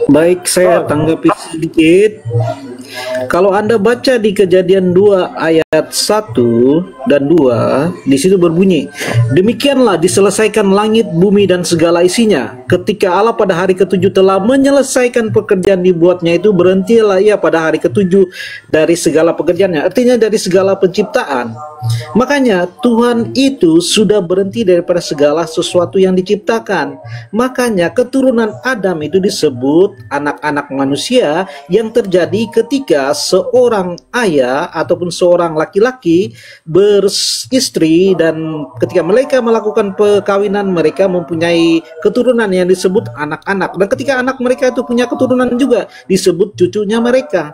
Baik, saya tanggapi sedikit. Kalau Anda baca di Kejadian 2 ayat 1 dan 2, di situ berbunyi, demikianlah diselesaikan langit, bumi, dan segala isinya. Ketika Allah pada hari ketujuh telah menyelesaikan pekerjaan dibuatnya itu, berhentilah ia pada hari ketujuh dari segala pekerjaannya. Artinya dari segala penciptaan. Makanya Tuhan itu sudah berhenti daripada segala sesuatu yang diciptakan. Makanya keturunan Adam itu disebut anak-anak manusia yang terjadi ketika seorang ayah ataupun seorang laki-laki beristri, dan ketika mereka melakukan perkawinan mereka mempunyai keturunan yang disebut anak-anak, dan ketika anak mereka itu punya keturunan juga disebut cucunya mereka.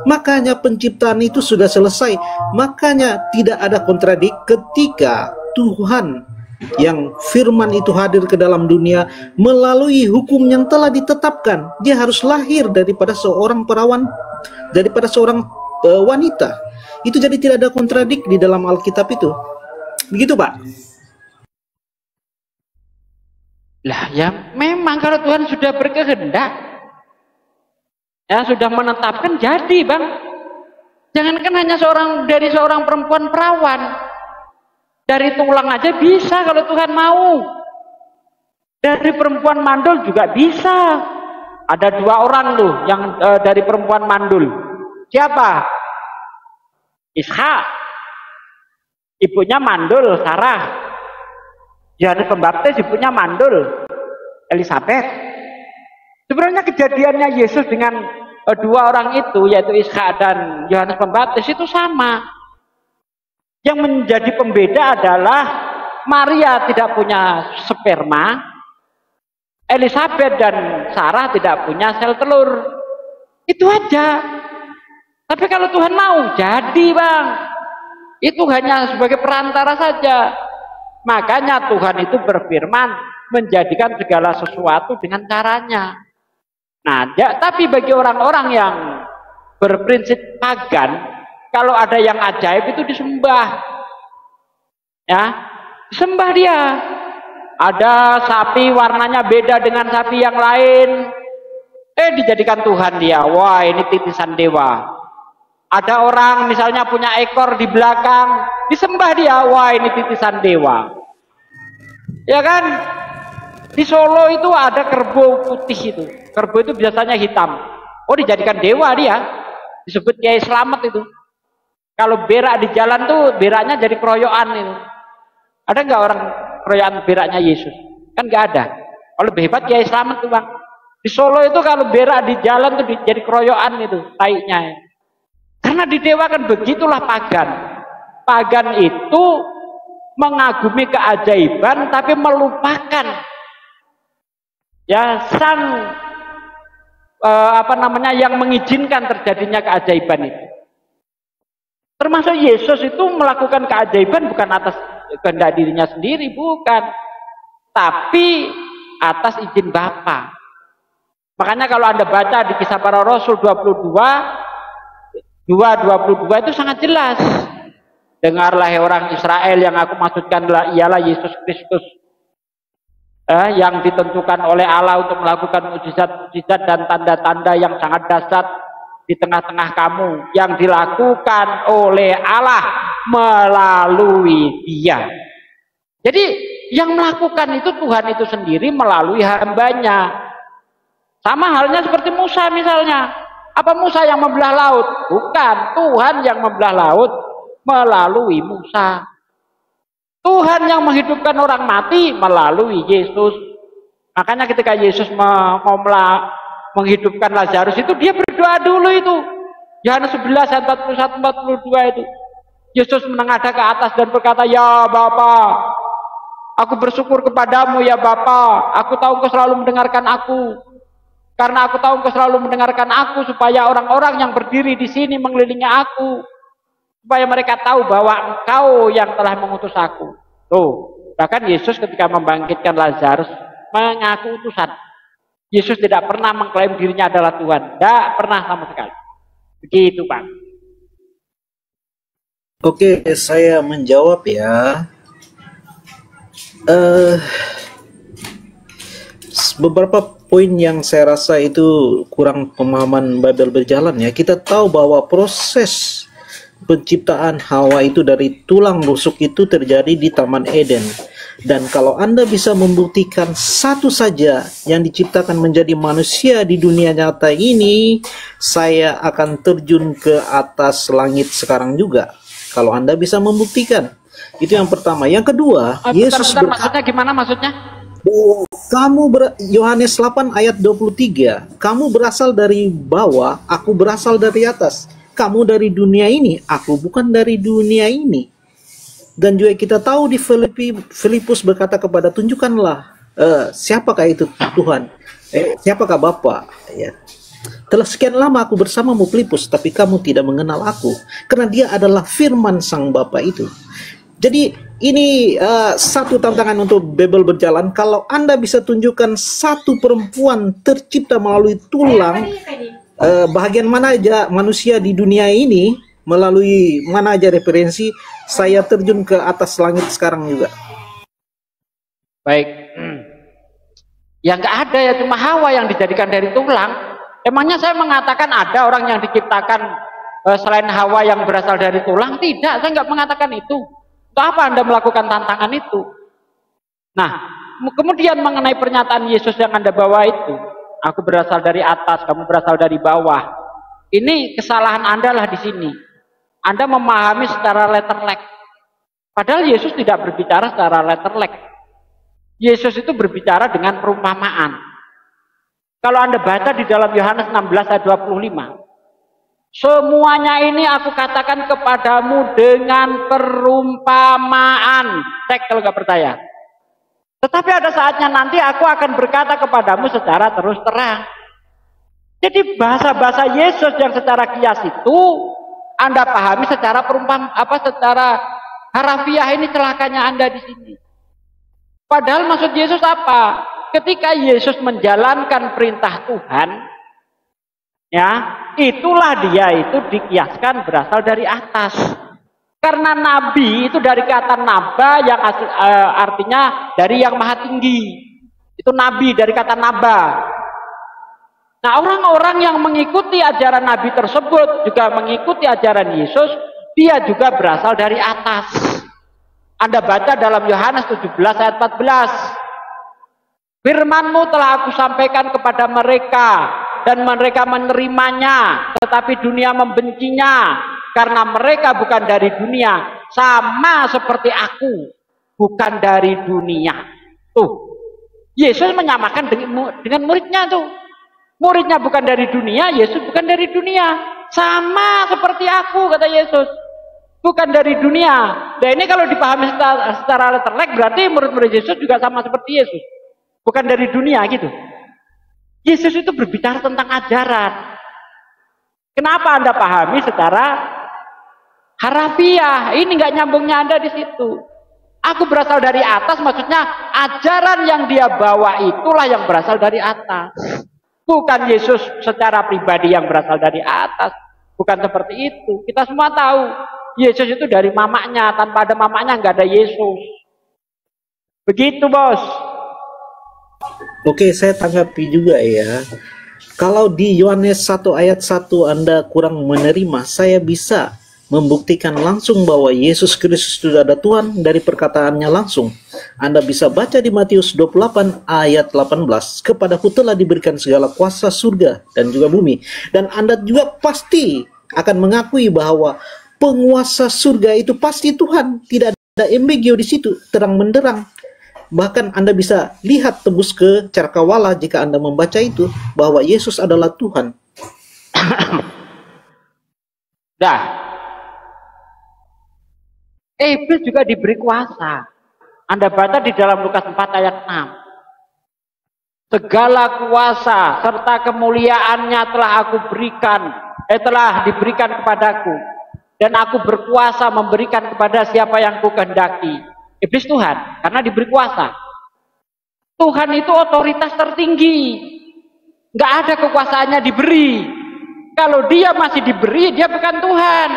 Makanya penciptaan itu sudah selesai. Makanya tidak ada kontradik ketika Tuhan yang firman itu hadir ke dalam dunia melalui hukum yang telah ditetapkan. Dia harus lahir daripada seorang perawan, daripada seorang wanita. Itu jadi tidak ada kontradik di dalam Alkitab itu. Begitu, Pak. Lah ya memang kalau Tuhan sudah berkehendak, ya sudah menetapkan, jadi Bang. Jangankan hanya dari seorang perempuan perawan, dari tulang aja bisa kalau Tuhan mau. Dari perempuan mandul juga bisa. Ada 2 orang tuh yang dari perempuan mandul. Siapa? Ishak. Ibunya mandul, Sarah. Yohanes Pembaptis ibunya mandul, Elizabeth. Sebenarnya kejadiannya Yesus dengan 2 orang itu, yaitu Ishak dan Yohanes Pembaptis, itu sama. Yang menjadi pembeda adalah Maria tidak punya sperma, Elizabeth dan Sarah tidak punya sel telur. Itu aja. Tapi kalau Tuhan mau, jadi Bang. Itu hanya sebagai perantara saja. Makanya Tuhan itu berfirman menjadikan segala sesuatu dengan caranya. Nah, tapi bagi orang-orang yang berprinsip pagan, kalau ada yang ajaib itu disembah. Ya, disembah dia. Ada sapi warnanya beda dengan sapi yang lain. Dijadikan Tuhan dia. Wah, ini titisan dewa. Ada orang misalnya punya ekor di belakang, disembah dia. Wah, ini titisan dewa. Ya kan? Di Solo itu ada kerbau putih itu. Kerbau itu biasanya hitam. Oh, dijadikan dewa dia. Disebut Kiai Slamet itu. Kalau berak di jalan tuh beraknya jadi keroyokan itu. Ada nggak orang keroyokan beraknya Yesus? Kan nggak ada. Kalau lebih hebat Kiai Slamet tuh Bang. Di Solo itu kalau berak di jalan tuh jadi keroyokan itu taiknya. Karena di dewa kan begitulah pagan. Pagan itu mengagumi keajaiban tapi melupakan ya sang yang mengizinkan terjadinya keajaiban itu. Termasuk Yesus itu melakukan keajaiban bukan atas kehendak dirinya sendiri, bukan, tapi atas izin Bapa. Makanya kalau Anda baca di Kisah Para Rasul 22 itu sangat jelas. Dengarlah hai orang Israel, yang aku maksudkan ialah Yesus Kristus, yang ditentukan oleh Allah untuk melakukan mukjizat-mukjizat dan tanda-tanda yang sangat dahsyat di tengah-tengah kamu, yang dilakukan oleh Allah melalui Dia. Jadi yang melakukan itu Tuhan itu sendiri melalui hambanya. Sama halnya seperti Musa misalnya. Apa Musa yang membelah laut? Bukan, Tuhan yang membelah laut melalui Musa. Tuhan yang menghidupkan orang mati melalui Yesus. Makanya ketika Yesus mau menghidupkan Lazarus itu, dia berdoa dulu itu. Yohanes 11 ayat 41-42 itu. Yesus menengadah ke atas dan berkata, ya Bapa, aku bersyukur kepadamu ya Bapa. Aku tahu Engkau selalu mendengarkan aku. Karena aku tahu Engkau selalu mendengarkan aku, supaya orang-orang yang berdiri di sini mengelilingi aku, supaya mereka tahu bahwa Engkau yang telah mengutus aku. Tuh, bahkan Yesus ketika membangkitkan Lazarus mengaku utusan. Yesus tidak pernah mengklaim dirinya adalah Tuhan, tidak pernah sama sekali. Begitu Pak. Oke, saya menjawab ya. Beberapa poin yang saya rasa itu kurang pemahaman Bible berjalan ya. Kita tahu bahwa proses penciptaan Hawa itu dari tulang rusuk itu terjadi di Taman Eden. Dan kalau Anda bisa membuktikan satu saja yang diciptakan menjadi manusia di dunia nyata ini, saya akan terjun ke atas langit sekarang juga. Kalau Anda bisa membuktikan. Itu yang pertama. Yang kedua, Yesus maksudnya gimana maksudnya? Yohanes 8 ayat 23, kamu berasal dari bawah, aku berasal dari atas. Kamu dari dunia ini, aku bukan dari dunia ini. Dan juga kita tahu di Filipus berkata kepada, tunjukkanlah siapakah itu Tuhan, siapakah Bapa, ya. Telah sekian lama aku bersamamu Filipus, tapi kamu tidak mengenal aku, karena dia adalah firman sang Bapa itu. Jadi ini satu tantangan untuk Bible berjalan. Kalau Anda bisa tunjukkan satu perempuan tercipta melalui tulang, bahagian mana aja manusia di dunia ini, melalui mana aja referensi, saya terjun ke atas langit sekarang juga. Baik. Ya nggak ada ya, cuma Hawa yang dijadikan dari tulang. Emangnya saya mengatakan ada orang yang diciptakan selain Hawa yang berasal dari tulang? Tidak, saya nggak mengatakan itu. Untuk apa Anda melakukan tantangan itu? Nah, kemudian mengenai pernyataan Yesus yang Anda bawa itu, aku berasal dari atas, kamu berasal dari bawah. Ini kesalahan Anda lah di sini. Anda memahami secara letterlek. Padahal Yesus tidak berbicara secara letterlek. Yesus itu berbicara dengan perumpamaan. Kalau Anda baca di dalam Yohanes 16 ayat 25, semuanya ini aku katakan kepadamu dengan perumpamaan. Cek kalau nggak percaya. Tetapi ada saatnya nanti aku akan berkata kepadamu secara terus terang. Jadi bahasa-bahasa Yesus yang secara kias itu Anda pahami secara secara harafiah. Ini celakanya Anda di sini. Padahal maksud Yesus apa? Ketika Yesus menjalankan perintah Tuhan, ya, itulah dia itu dikiaskan berasal dari atas. Karena nabi itu dari kata naba yang artinya dari yang maha tinggi. Itu nabi dari kata naba. Nah, orang-orang yang mengikuti ajaran Nabi tersebut juga mengikuti ajaran Yesus, dia juga berasal dari atas. Anda baca dalam Yohanes 17 ayat 14. Firman-Mu telah aku sampaikan kepada mereka, dan mereka menerimanya, tetapi dunia membencinya, karena mereka bukan dari dunia, sama seperti aku, bukan dari dunia. Tuh, Yesus menyamakan dengan muridnya tuh. Muridnya bukan dari dunia, Yesus bukan dari dunia. Sama seperti aku, kata Yesus. Bukan dari dunia. Nah ini kalau dipahami secara letterlek, berarti murid-murid Yesus juga sama seperti Yesus. Bukan dari dunia gitu. Yesus itu berbicara tentang ajaran. Kenapa Anda pahami secara harafiah? Ini nggak nyambungnya Anda di situ. Aku berasal dari atas, maksudnya ajaran yang dia bawa itulah yang berasal dari atas. Bukan Yesus secara pribadi yang berasal dari atas. Bukan seperti itu. Kita semua tahu Yesus itu dari mamanya. Tanpa ada mamanya nggak ada Yesus. Begitu, Bos. Oke, saya tanggapi juga ya. Kalau di Yohanes 1 ayat 1 Anda kurang menerima, saya bisa membuktikan langsung bahwa Yesus Kristus itu ada Tuhan dari perkataannya langsung. Anda bisa baca di Matius 28 ayat 18, kepadaku telah diberikan segala kuasa surga dan juga bumi. Dan Anda juga pasti akan mengakui bahwa penguasa surga itu pasti Tuhan. Tidak ada ambiguo di situ, terang benderang. Bahkan Anda bisa lihat tembus ke cakrawala jika Anda membaca itu, bahwa Yesus adalah Tuhan. Dah. Iblis juga diberi kuasa. Anda baca di dalam Lukas 4 ayat 6. Segala kuasa serta kemuliaannya telah diberikan kepadaku. Dan aku berkuasa memberikan kepada siapa yang kukehendaki. Iblis Tuhan, karena diberi kuasa. Tuhan itu otoritas tertinggi. Nggak ada kekuasaannya diberi. Kalau dia masih diberi, dia bukan Tuhan.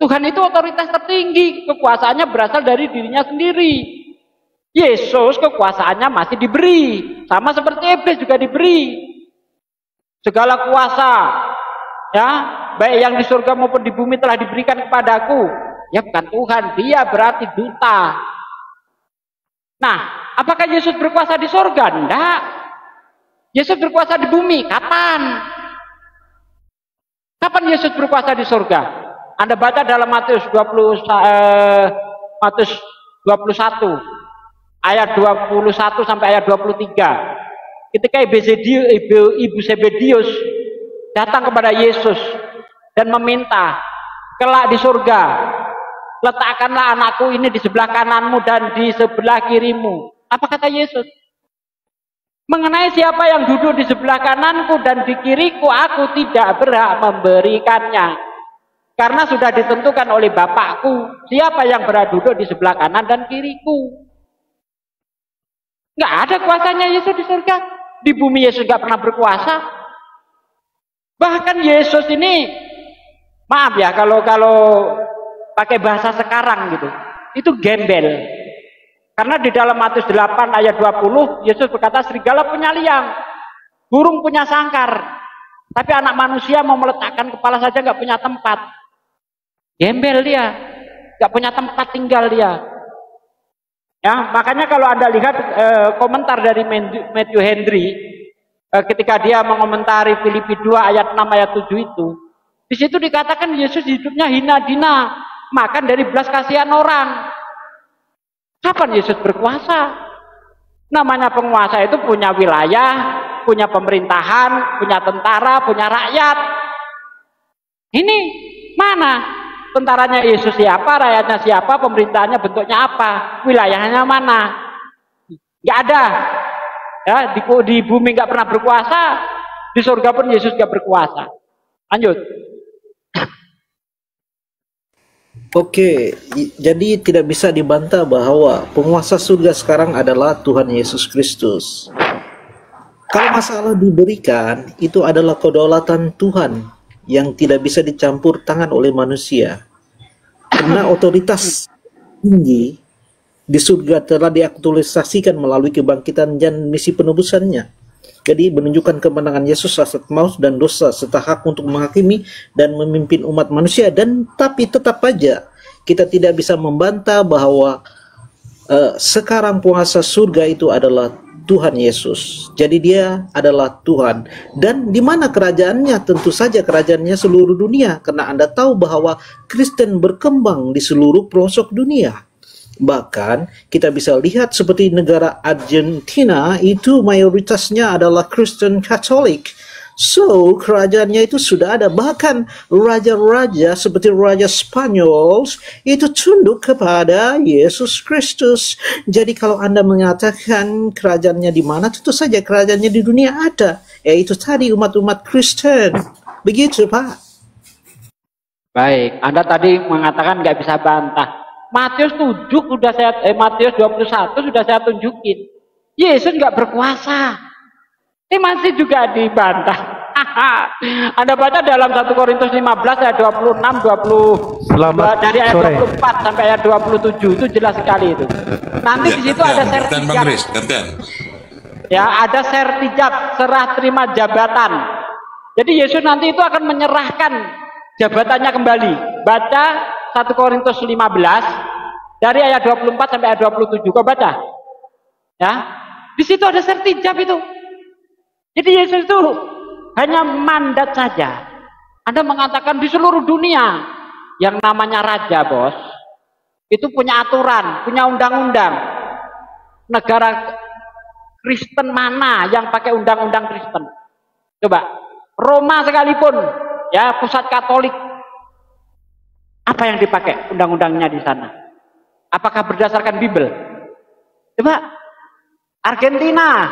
Tuhan itu otoritas tertinggi, kekuasaannya berasal dari dirinya sendiri. Yesus kekuasaannya masih diberi, sama seperti iblis juga diberi segala kuasa, ya, baik yang di surga maupun di bumi telah diberikan kepadaku. Ya bukan Tuhan, dia berarti duta. Nah, apakah Yesus berkuasa di surga? Enggak. Yesus berkuasa di bumi. Kapan? Kapan Yesus berkuasa di surga? Anda baca dalam Matius 21 ayat 21 sampai ayat 23. Ketika ibu Zebedius datang kepada Yesus dan meminta, kelak di surga, letakkanlah anakku ini di sebelah kananmu dan di sebelah kirimu. Apa kata Yesus? Mengenai siapa yang duduk di sebelah kananku dan di kiriku, aku tidak berhak memberikannya. Karena sudah ditentukan oleh Bapakku, siapa yang berhak duduk di sebelah kanan dan kiriku. Nggak ada kuasanya Yesus di surga. Di bumi Yesus nggak pernah berkuasa. Bahkan Yesus ini, maaf ya kalau pakai bahasa sekarang gitu, itu gembel. Karena di dalam Matius 8 ayat 20, Yesus berkata, serigala punya liang, burung punya sangkar, tapi anak manusia mau meletakkan kepala saja nggak punya tempat. Gembel dia, nggak punya tempat tinggal dia. Ya, makanya kalau Anda lihat komentar dari Matthew Henry ketika dia mengomentari Filipi 2 ayat 6 ayat 7 itu, di situ dikatakan Yesus hidupnya hina-dina, makan dari belas kasihan orang. Kapan Yesus berkuasa? Namanya penguasa itu punya wilayah, punya pemerintahan, punya tentara, punya rakyat. Ini mana? Tentaranya Yesus siapa, rakyatnya siapa, pemerintahannya bentuknya apa, wilayahnya mana? Nggak ada. Ya, di bumi nggak pernah berkuasa, di surga pun Yesus nggak berkuasa. Lanjut. Oke, jadi tidak bisa dibantah bahwa penguasa surga sekarang adalah Tuhan Yesus Kristus. Kalau masalah diberikan, itu adalah kedaulatan Tuhan yang tidak bisa dicampur tangan oleh manusia. Karena otoritas tinggi di surga telah diaktualisasikan melalui kebangkitan dan misi penebusannya. Jadi menunjukkan kemenangan Yesus atas maut dan dosa serta hak untuk menghakimi dan memimpin umat manusia. Dan tapi tetap aja kita tidak bisa membantah bahwa sekarang penguasa surga itu adalah Tuhan Yesus. Jadi dia adalah Tuhan. Dan di mana kerajaannya? Tentu saja kerajaannya seluruh dunia. Karena Anda tahu bahwa Kristen berkembang di seluruh pelosok dunia. Bahkan kita bisa lihat seperti negara Argentina itu mayoritasnya adalah Kristen Katolik. So kerajaannya itu sudah ada. Bahkan raja-raja seperti Raja Spanyol itu tunduk kepada Yesus Kristus. Jadi kalau Anda mengatakan kerajaannya di mana, tentu saja kerajaannya di dunia ada. Yaitu tadi umat-umat Kristen. Begitu Pak. Baik, Anda tadi mengatakan nggak bisa bantah. Matius 7 sudah Matius 21 sudah saya tunjukin. Yesus nggak berkuasa. Masih juga dibantah. Anda baca dalam 1 Korintus 15 ayat 26 dari ayat sore. 24 sampai ayat 27 itu jelas sekali itu. Nanti ya, di situ ada sertijab. Ya, ada sertijab, serah terima jabatan. Jadi Yesus nanti itu akan menyerahkan jabatannya kembali. Baca 1 Korintus 15 dari ayat 24 sampai ayat 27. Kau baca? Ya. Di situ ada sertijab itu. Jadi Yesus itu hanya mandat saja. Anda mengatakan di seluruh dunia yang namanya raja, Bos, itu punya aturan, punya undang-undang. Negara Kristen mana yang pakai undang-undang Kristen? Coba. Roma sekalipun, ya, pusat Katolik. Apa yang dipakai undang-undangnya di sana? Apakah berdasarkan Bible? Coba. Argentina,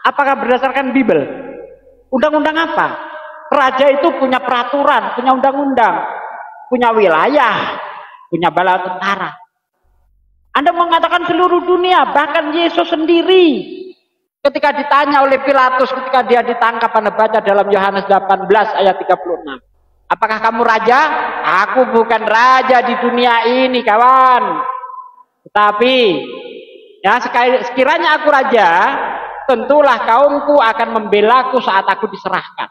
apakah berdasarkan Bible? Undang-undang apa? Raja itu punya peraturan, punya undang-undang, punya wilayah, punya bala tentara. Anda mengatakan seluruh dunia, bahkan Yesus sendiri ketika ditanya oleh Pilatus ketika dia ditangkap, Anda baca dalam Yohanes 18 ayat 36. Apakah kamu raja? Aku bukan raja di dunia ini, kawan. Tetapi Ya, sekiranya aku raja, tentulah kaumku akan membelaku saat aku diserahkan.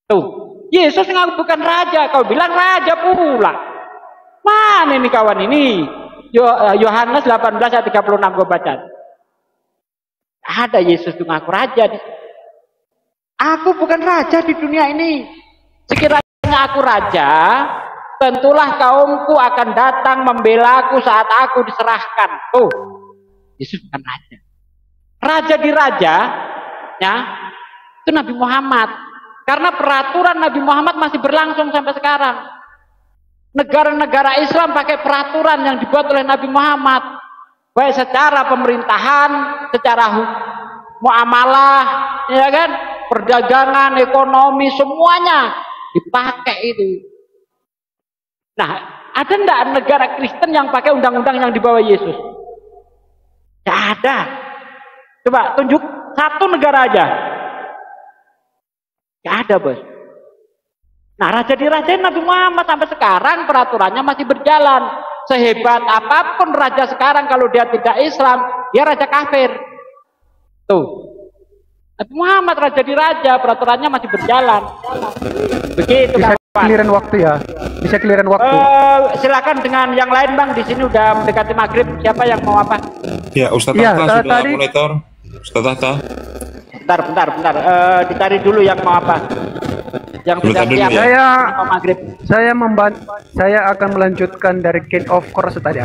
Tuh, Yesus ngaku bukan raja, kau bilang raja pula. Mana ini kawan ini? Yohanes 18 ayat 36 gue baca. Ada Yesus itu ngaku raja. Aku bukan raja di dunia ini. Sekiranya aku raja, tentulah kaumku akan datang membelaku saat aku diserahkan. Tuh, Yesus bukan raja. Raja di raja, ya, itu Nabi Muhammad. Karena peraturan Nabi Muhammad masih berlangsung sampai sekarang. Negara-negara Islam pakai peraturan yang dibuat oleh Nabi Muhammad, baik secara pemerintahan, secara muamalah, ya kan, perdagangan, ekonomi, semuanya dipakai itu. Nah, ada enggak negara Kristen yang pakai undang-undang yang dibawa Yesus? Tidak ada. Coba tunjuk satu negara aja. Tidak ada, bos. Nah, raja dirajain Nabi Muhammad sampai sekarang peraturannya masih berjalan. Sehebat apapun raja sekarang, kalau dia tidak Islam, dia raja kafir. Tuh, Nabi Muhammad raja diraja, peraturannya masih berjalan. Begitu. Bisa keliran waktu ya? Bisa keliran waktu. Silakan dengan yang lain, Bang. Di sini udah mendekati maghrib. Siapa yang mau apa? Ya, Ustadz Hatta sudah monitor. Ustadz Hatta. Bentar. Dicari dulu yang mau apa. Yang sudah siap. Saya akan melanjutkan dari King of Course tadi.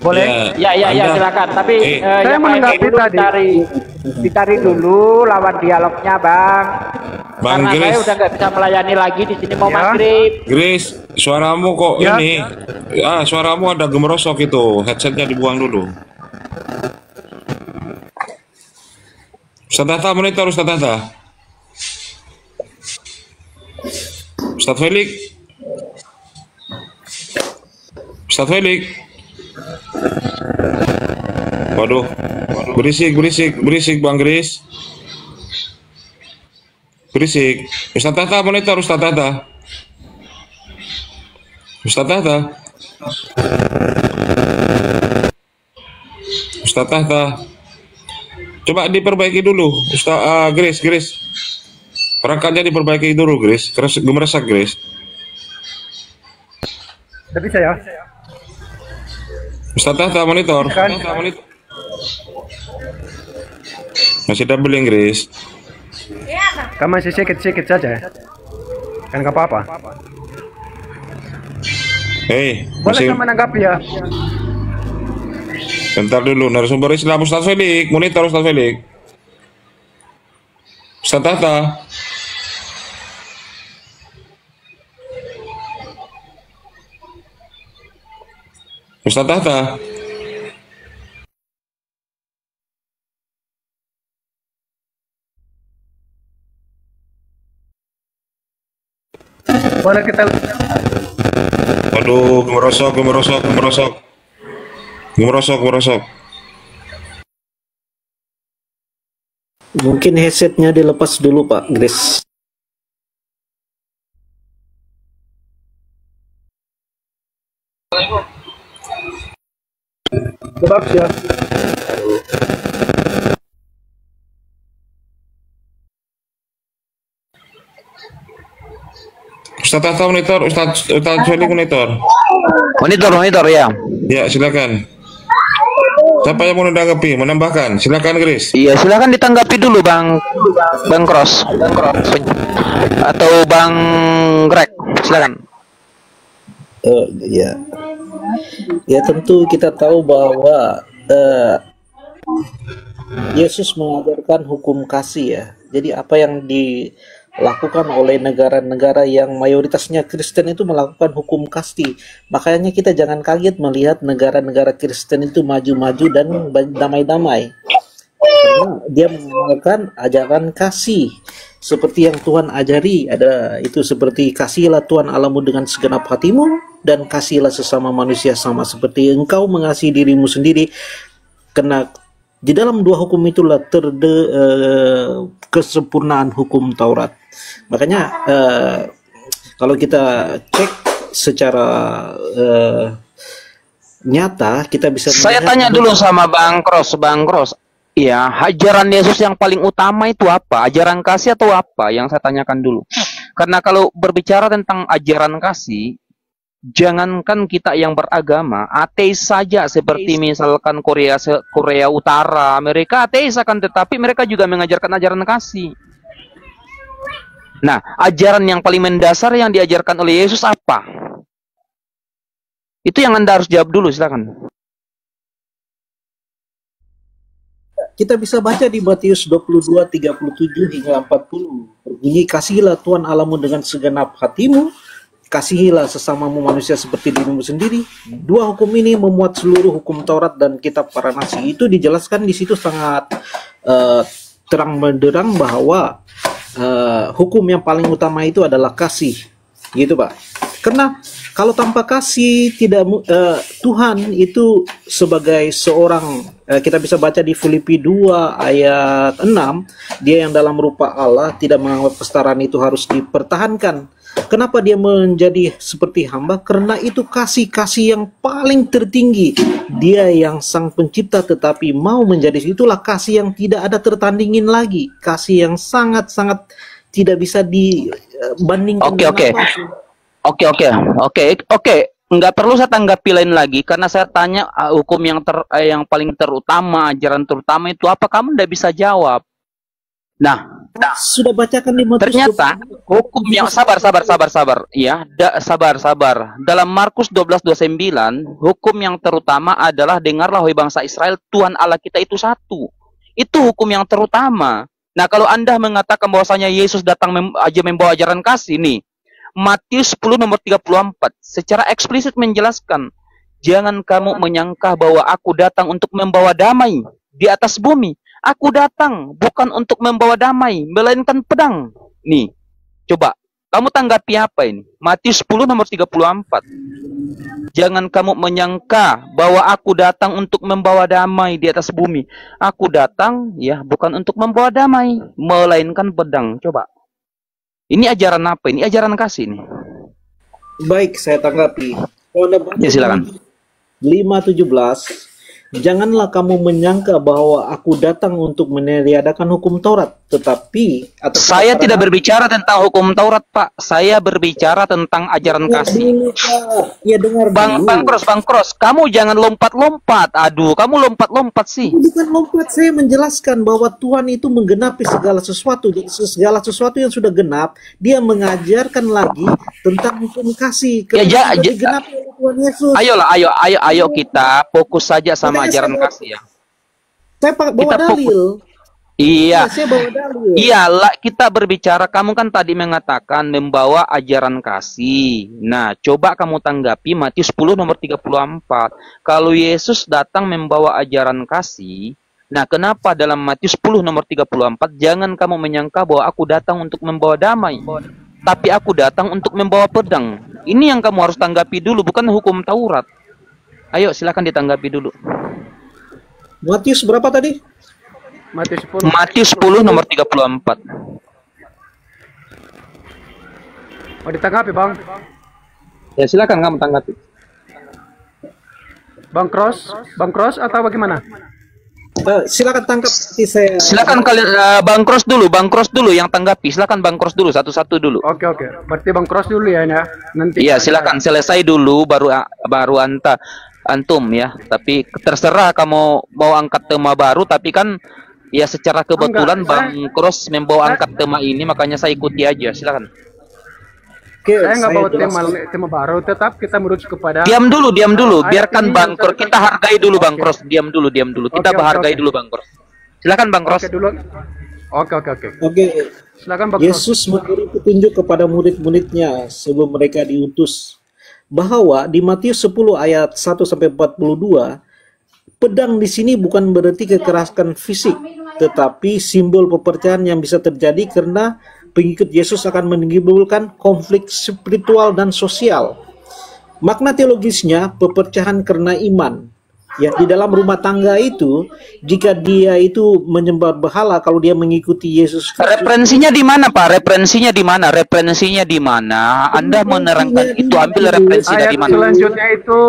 Boleh? Ya, silakan. Tapi saya menanggapi tadi. Dicari dulu lawan dialognya, Bang. Karena Grace, saya udah nggak bisa melayani lagi di sini mau maghrib. Grace, suaramu kok ini? Suaramu ada gemerosok itu. Headsetnya dibuang dulu. Ustadz Hatta monitor, Ustadz Hatta. Ustadz Felix. Ustadz Felix. Waduh. Berisik Bang Gris. Berisik. Ustadz Hatta monitor, Ustadz Hatta. Ustadz Hatta. Ustadz Hatta. Coba diperbaiki dulu, Grace. Perangkatnya diperbaiki dulu, Grace. Gemeresak, Grace. Tapi saya. Ustadz Hatta monitor. Masih doubling, Grace. Kan masih sedikit saja. Kan nggak apa-apa. Hei, Boleh saya menanggapi ya? Bentar dulu, narasumber Islam Ustadz Felix, monitor Ustadz Felix. Ustadz Hatta. Ustadz Hatta. Boleh kita. Aduh, gemerosok. Mungkin headsetnya dilepas dulu, Pak Grace. Sebab ya. Ustadz Hatta monitor, Ustadz Felix monitor. Monitor ya. Ya, silakan. Siapa yang mau menambahkan? Silakan, Grace. Iya, silakan ditanggapi dulu Bang Cross. Atau Bang Greg, silakan. Ya tentu kita tahu bahwa Yesus mengajarkan hukum kasih ya. Jadi apa yang dilakukan oleh negara-negara yang mayoritasnya Kristen itu melakukan hukum kasih. Makanya kita jangan kaget melihat negara-negara Kristen itu maju-maju dan damai-damai. Karena dia mengamalkan ajaran kasih seperti yang Tuhan ajari. Ada itu seperti kasihilah Tuhan Allahmu dengan segenap hatimu dan kasihilah sesama manusia sama seperti engkau mengasihi dirimu sendiri. Karena di dalam dua hukum itulah kesempurnaan hukum Taurat. Makanya kalau kita cek secara nyata kita bisa Saya melihat tanya dulu sama Bang Cross. Iya, ajaran Yesus yang paling utama itu apa? Ajaran kasih atau apa? Yang saya tanyakan dulu. Karena kalau berbicara tentang ajaran kasih, jangankan kita yang beragama, ateis saja seperti misalkan Korea Utara, Amerika ateis akan tetapi mereka juga mengajarkan ajaran kasih. Nah, ajaran yang paling mendasar yang diajarkan oleh Yesus apa? Itu yang Anda harus jawab dulu, silakan. Kita bisa baca di Matius 22:37 hingga 40. Berbunyi, kasihilah Tuhan Allahmu dengan segenap hatimu, kasihilah sesamamu manusia seperti dirimu sendiri. Dua hukum ini memuat seluruh hukum Taurat dan kitab para nabi. Itu dijelaskan di situ sangat terang benderang bahwa hukum yang paling utama itu adalah kasih, gitu Pak. Karena kalau tanpa kasih tidak Tuhan itu sebagai seorang kita bisa baca di Filipi 2 ayat 6, dia yang dalam rupa Allah tidak menganggap kesetaraan itu harus dipertahankan. Kenapa dia menjadi seperti hamba? Karena itu kasih yang paling tertinggi. Dia yang sang pencipta tetapi mau menjadi, itulah kasih yang tidak ada tertandingin lagi. Kasih yang sangat-sangat tidak bisa dibandingkan. Oke. Nggak perlu saya tanggapi lain lagi karena saya tanya hukum yang paling terutama, ajaran terutama itu apa? Kamu nggak bisa jawab. Nah, sudah bacakan di Matius. Ternyata hukum yang sabar. Ya, sabar. Dalam Markus 12:29, hukum yang terutama adalah dengarlah wahai bangsa Israel, Tuhan Allah kita itu satu. Itu hukum yang terutama. Nah, kalau Anda mengatakan bahwasanya Yesus datang membawa ajaran kasih nih, Matius 10 nomor 34 secara eksplisit menjelaskan, jangan kamu menyangka bahwa aku datang untuk membawa damai di atas bumi. Aku datang bukan untuk membawa damai, melainkan pedang. Nih, coba kamu tanggapi apa ini? Matius 10 nomor 34. Jangan kamu menyangka bahwa aku datang untuk membawa damai di atas bumi. Aku datang ya bukan untuk membawa damai, melainkan pedang. Coba. Ini ajaran apa? Ini ajaran kasih nih. Baik, saya tanggapi. Ya, silakan. 5:17. Janganlah kamu menyangka bahwa aku datang untuk meniadakan hukum Taurat, tetapi saya tidak berbicara tentang hukum Taurat, Pak. Saya berbicara tentang ajaran kasih. Ya, dengar Bang Cross, kamu jangan lompat-lompat. Aduh, kamu lompat-lompat sih. Bukan lompat, saya menjelaskan bahwa Tuhan itu menggenapi segala sesuatu. Jadi segala sesuatu yang sudah genap, dia mengajarkan lagi tentang hukum kasih. Ya, digenapi oleh Tuhan Yesus. Ayo kita fokus saja sama ajaran kasih ya. Saya bawa dalil. Iya. Saya bawa dalil. Iyalah, kita berbicara, kamu kan tadi mengatakan membawa ajaran kasih. Nah, coba kamu tanggapi Matius 10 nomor 34. Kalau Yesus datang membawa ajaran kasih, nah kenapa dalam Matius 10 nomor 34 jangan kamu menyangka bahwa aku datang untuk membawa damai, tapi aku datang untuk membawa pedang. Ini yang kamu harus tanggapi dulu, bukan hukum Taurat. Ayo, silakan ditanggapi dulu. Matius berapa tadi? Matius 10 nomor 34. Mau ditanggapi, Bang? Ya, silakan kamu tanggapi. Bang Cross atau bagaimana? Silakan tangkap saya. Silakan kalian Bang Cross dulu yang tanggapi. Silakan Bang Cross dulu satu-satu dulu. Oke. Berarti Bang Cross dulu ya, nanti. Iya, silakan selesai dulu baru antum ya. Tapi terserah kamu mau angkat tema baru, tapi kan ya secara kebetulan Bang Cross membawa angkat tema ini, makanya saya ikuti aja. Silakan. Oke, saya nggak bawa tema baru, tetap kita merujuk kepada. Diam dulu. Biarkan Bang Cross. Kita hargai dulu Bang Cross. Diam dulu. Kita hargai dulu Bang Cross. Silakan Bang Cross. Oke. Silakan Bang Cross. Yesus memberi petunjuk kepada murid-muridnya sebelum mereka diutus bahwa di Matius 10 ayat 1 sampai 42, pedang di sini bukan berarti kekerasan fisik, tetapi simbol pepercayaan yang bisa terjadi karena pengikut Yesus akan menimbulkan konflik spiritual dan sosial. Makna teologisnya, pepercayaan karena iman. Ya, di dalam rumah tangga itu, jika dia itu menyembah berhala, kalau dia mengikuti Yesus Kristus, Referensinya di mana, Pak? Referensinya di mana? Referensinya di mana? Anda menerangkan itu, ambil referensi Ayat dari mana? selanjutnya itu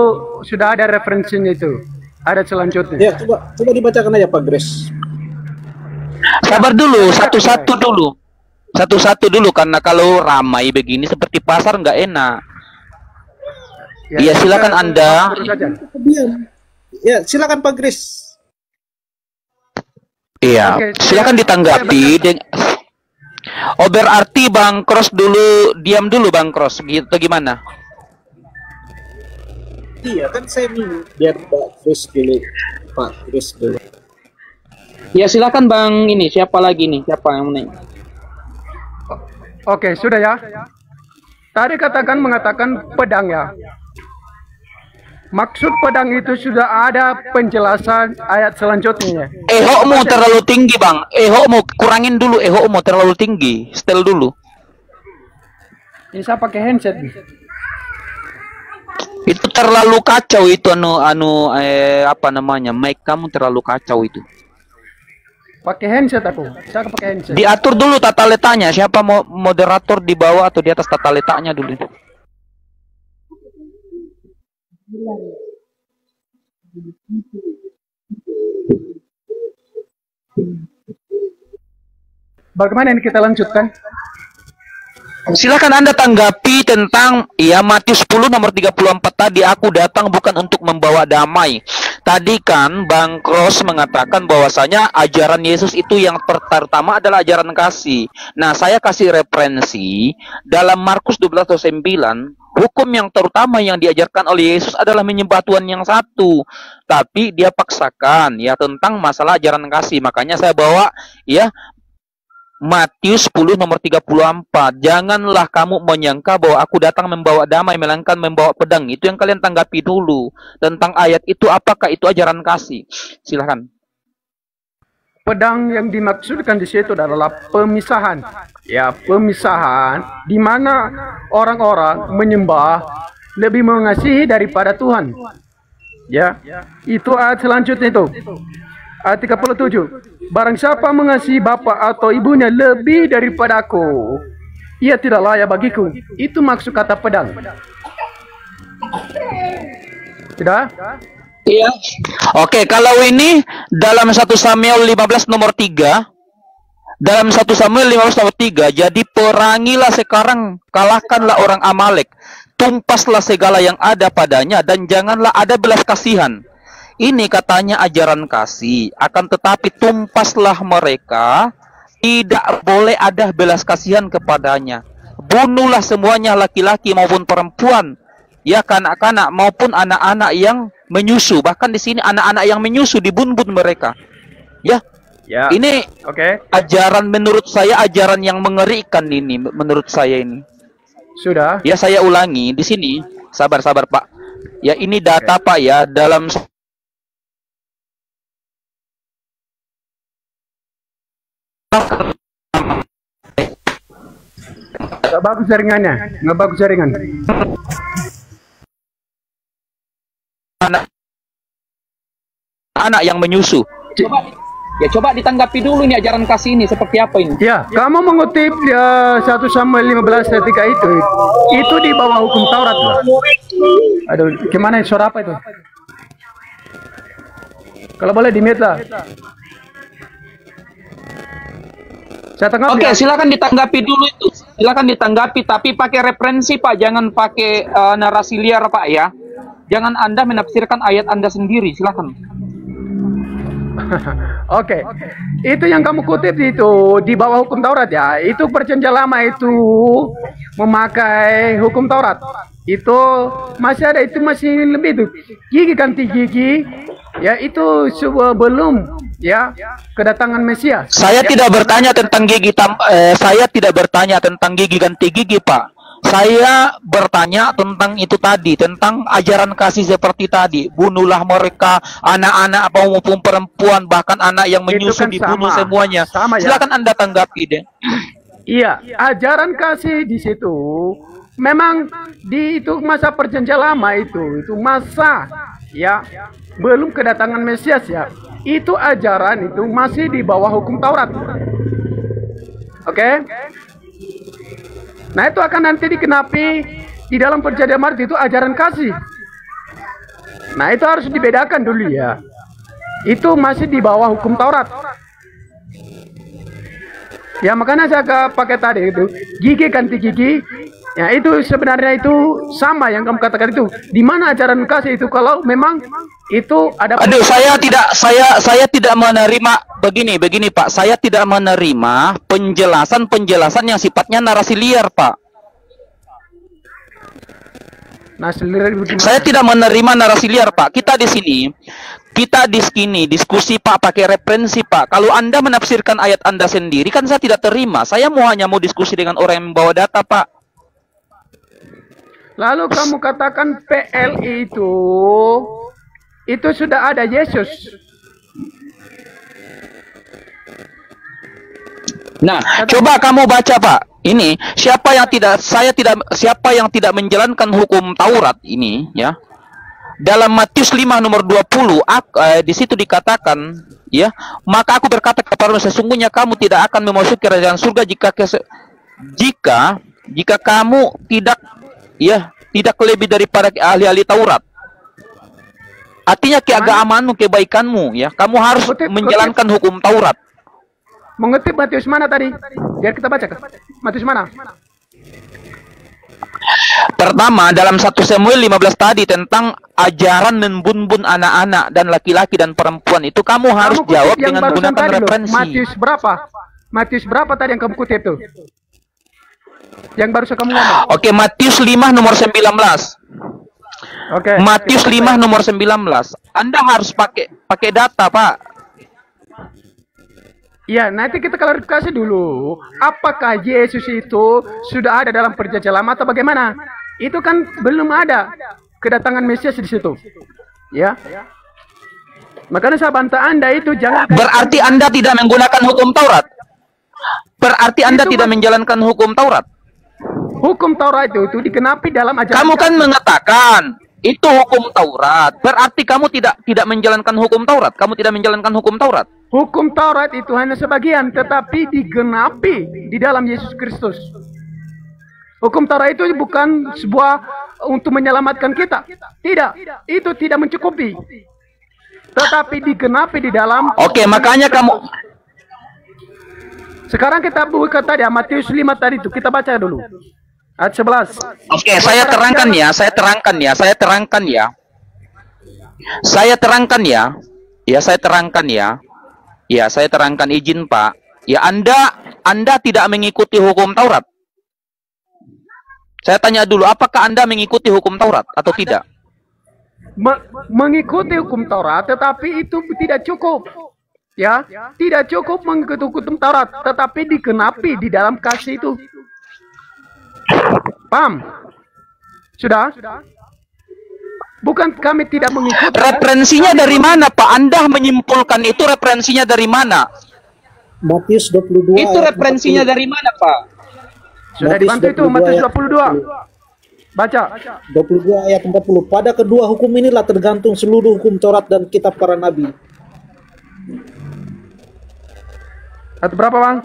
sudah ada referensinya itu. Ada selanjutnya. ya coba dibacakan aja Pak Grace. Sabar dulu, satu-satu dulu. Satu-satu dulu, karena kalau ramai begini seperti pasar nggak enak. Iya, silakan Anda. Diam. Ya, silakan Pak Grace. Iya, Oke, silakan ditanggapi. Oh, berarti Bang Cross dulu, diam dulu Bang Cross, gitu gimana? Iya, kan saya minum biar Pak Grace dulu. Pak Grace dulu. Ya silakan Bang ini, siapa lagi nih? Siapa yang mau nanya? Oke, sudah ya. Tadi mengatakan pedang ya. Maksud pedang itu sudah ada penjelasan ayat selanjutnya. Ehokmu terlalu tinggi Bang. Ehokmu kurangin dulu, ehokmu terlalu tinggi. Setel dulu. Ini saya pakai handset nih. Itu terlalu kacau itu apa namanya? Mic kamu terlalu kacau itu. Pakai handset aku. Saya pakai handset. Diatur dulu tata letaknya. Siapa mau moderator di bawah atau di atas tata letaknya dulu. Bagaimana ini kita lanjutkan? Silakan Anda tanggapi tentang ya Matius 10 nomor 34 tadi, aku datang bukan untuk membawa damai. Tadi kan Bang Cross mengatakan bahwasanya ajaran Yesus itu yang pertama adalah ajaran kasih. Nah, saya kasih referensi dalam Markus 12:9, hukum yang terutama yang diajarkan oleh Yesus adalah menyembah Tuhan yang satu. Tapi dia paksakan ya tentang masalah ajaran kasih. Makanya saya bawa ya Matius 10 nomor 34. Janganlah kamu menyangka bahwa aku datang membawa damai, melainkan membawa pedang. Itu yang kalian tanggapi dulu. Tentang ayat itu, apakah itu ajaran kasih? Silahkan. Pedang yang dimaksudkan di situ adalah pemisahan. Ya, pemisahan di mana orang-orang menyembah lebih mengasihi daripada Tuhan. Ya, itu ayat selanjutnya itu. Ayat 37. Barang siapa mengasihi bapa atau ibunya lebih daripada aku, ia tidak layak bagiku. Itu maksud kata pedang. Tidak? Iya. Oke, kalau ini dalam 1 Samuel 15 nomor 3, dalam 1 Samuel 15 nomor 3, jadi perangilah sekarang, kalahkanlah orang Amalek, tumpaslah segala yang ada padanya, dan janganlah ada belas kasihan. Ini katanya ajaran kasih, akan tetapi tumpaslah mereka, tidak boleh ada belas kasihan kepadanya. Bunuhlah semuanya, laki-laki maupun perempuan, ya kanak-kanak maupun anak-anak yang menyusu. Bahkan di sini anak-anak yang menyusu dibunuh mereka. Ya, ini ajaran menurut saya ajaran yang mengerikan ini menurut saya ini. Sudah. Ya saya ulangi di sini, sabar-sabar Pak. Ya ini data Pak ya dalam Nggak bagus jaringannya, nggak bagus jaringan. Anak yang menyusu. Coba ditanggapi dulu nih ajaran kasih ini seperti apa ini? Ya, kamu mengutip 1 Samuel 15 ketika itu di bawah hukum Taurat lah. Aduh, gimana suara apa itu? Kalau boleh di mute lah. Oke, silakan ditanggapi dulu itu. Silakan ditanggapi, tapi pakai referensi Pak, jangan pakai narasi liar Pak ya. Jangan Anda menafsirkan ayat Anda sendiri, silakan. Oke. Itu yang kamu kutip itu di bawah hukum Taurat ya. Itu perjanjian lama itu memakai hukum Taurat. Itu masih ada, itu masih lebih itu. Gigi ganti gigi. Ya itu sebelum ya kedatangan Mesias. Saya tidak bertanya tentang gigi saya tidak bertanya tentang gigi ganti gigi Pak. Saya bertanya tentang itu tadi, tentang ajaran kasih seperti tadi. Bunuhlah mereka, anak-anak maupun perempuan, bahkan anak yang menyusu kan dibunuh semuanya. Silakan Anda tanggapi deh. Iya, ajaran kasih di situ memang di itu masa perjanjian lama itu masa ya, belum kedatangan Mesias ya, itu ajaran itu masih di bawah hukum Taurat. Oke? Nah, itu akan nanti dikenapi di dalam perjanjian baru itu ajaran kasih. Nah, itu harus dibedakan dulu ya. Itu masih di bawah hukum Taurat. Ya, makanya saya pakai tadi itu gigi ganti gigi. Ya, itu sebenarnya itu sama yang kamu katakan itu. Di mana ajaran kasih itu kalau memang itu ada. Aduh, saya tidak menerima begini Pak. Saya tidak menerima penjelasan yang sifatnya narasi liar, Pak. Saya tidak menerima narasi liar, Pak. Kita di sini diskusi, Pak, pakai referensi, Pak. Kalau Anda menafsirkan ayat Anda sendiri, kan saya tidak terima. Saya hanya mau diskusi dengan orang yang membawa data, Pak. Lalu kamu katakan PLI itu sudah ada Yesus. Nah, coba kamu baca, Pak. Ini siapa yang tidak menjalankan hukum Taurat ini, ya. Dalam Matius 5 nomor 20, di situ dikatakan, ya, maka aku berkata kepadamu, sesungguhnya kamu tidak akan memasuki kerajaan surga jika kamu tidak lebih daripada ahli-ahli Taurat. Artinya keagamaanmu, kebaikanmu, ya, kamu harus menjalankan hukum Taurat. Mengutip Matius mana tadi? Biar kita baca. Matius mana? Pertama, dalam 1 Samuel 15 tadi tentang ajaran membun-bun anak-anak dan laki-laki dan perempuan, itu kamu harus jawab dengan menggunakan referensi. Matius berapa tadi yang kamu kutip tuh? Yang baru kamu ngomong. Oke, Matius 5 nomor 19. Oke. Matius 5 nomor 19. Anda harus pakai data, Pak. Ya, nanti kita klarifikasi dulu. Apakah Yesus itu sudah ada dalam perjanjian lama atau bagaimana? Itu kan belum ada kedatangan Mesias di situ. Ya. Makanya saya bantah Anda itu jangan. Berarti Anda tidak menggunakan hukum Taurat. Berarti Anda tidak menjalankan hukum Taurat. Hukum Taurat itu dikenapi dalam ajaran. Kamu kan mengatakan itu hukum Taurat. Berarti kamu tidak menjalankan hukum Taurat. Kamu tidak menjalankan hukum Taurat. Hukum Taurat itu hanya sebagian, tetapi digenapi di dalam Yesus Kristus. Hukum Taurat itu bukan sebuah untuk menyelamatkan kita. Tidak, itu tidak mencukupi. Tetapi digenapi di dalam. Oke, makanya kamu. Sekarang kita buka tadi Matius 5 tadi itu, kita baca dulu. Ayat 11. Oke, saya terangkan ya. Izin, Pak. Ya, Anda tidak mengikuti hukum Taurat. Saya tanya dulu, apakah Anda mengikuti hukum Taurat atau tidak? Mengikuti hukum Taurat, tetapi itu tidak cukup. Ya, tidak cukup mengikuti hukum Taurat, tetapi dikenapi di dalam kasih itu. Paham? Sudah? Bukan kami tidak mengikuti. Referensinya dari mana, Pak? Anda menyimpulkan itu referensinya dari mana? Matius 22. Itu referensinya dari mana, Pak? Sudah dibantu itu, Matius 22. Baca. 22 ayat 40. Pada kedua hukum inilah tergantung seluruh hukum Taurat dan kitab para nabi. Atau berapa, Bang?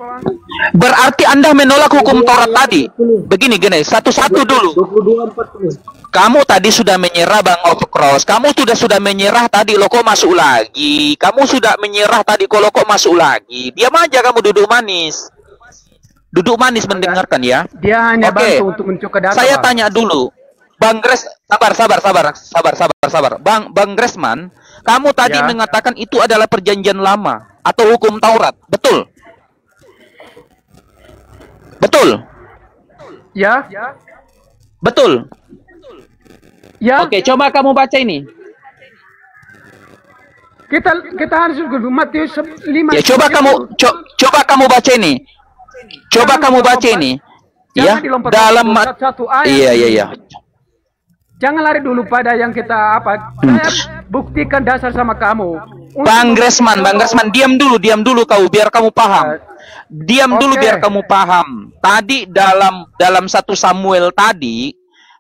Berarti Anda menolak hukum Taurat tadi. Begini, satu-satu dulu. 22:40. Kamu tadi sudah menyerah, Bang Overcross. Kamu sudah menyerah tadi, lo kok masuk lagi. Kamu sudah menyerah tadi, kok lo kok masuk lagi. Diam aja kamu, duduk manis. Duduk manis mendengarkan ya. Dia hanya bantu untuk mencukupkan data. Saya tanya dulu. Bang Gres, sabar. Bang Gresman, kamu tadi mengatakan itu adalah perjanjian lama atau hukum Taurat, betul? Betul? Ya. Betul? Ya. Oke, coba kamu baca ini. Kita harus dulu Matius 5. Ya, coba kamu baca ini. Coba kamu baca ini. Ya, dalam Iya. Jangan lari dulu pada yang kita Saya buktikan dasar sama kamu. Bang Gresman, diam dulu kau biar kamu paham. Biar kamu paham. Tadi dalam 1 Samuel tadi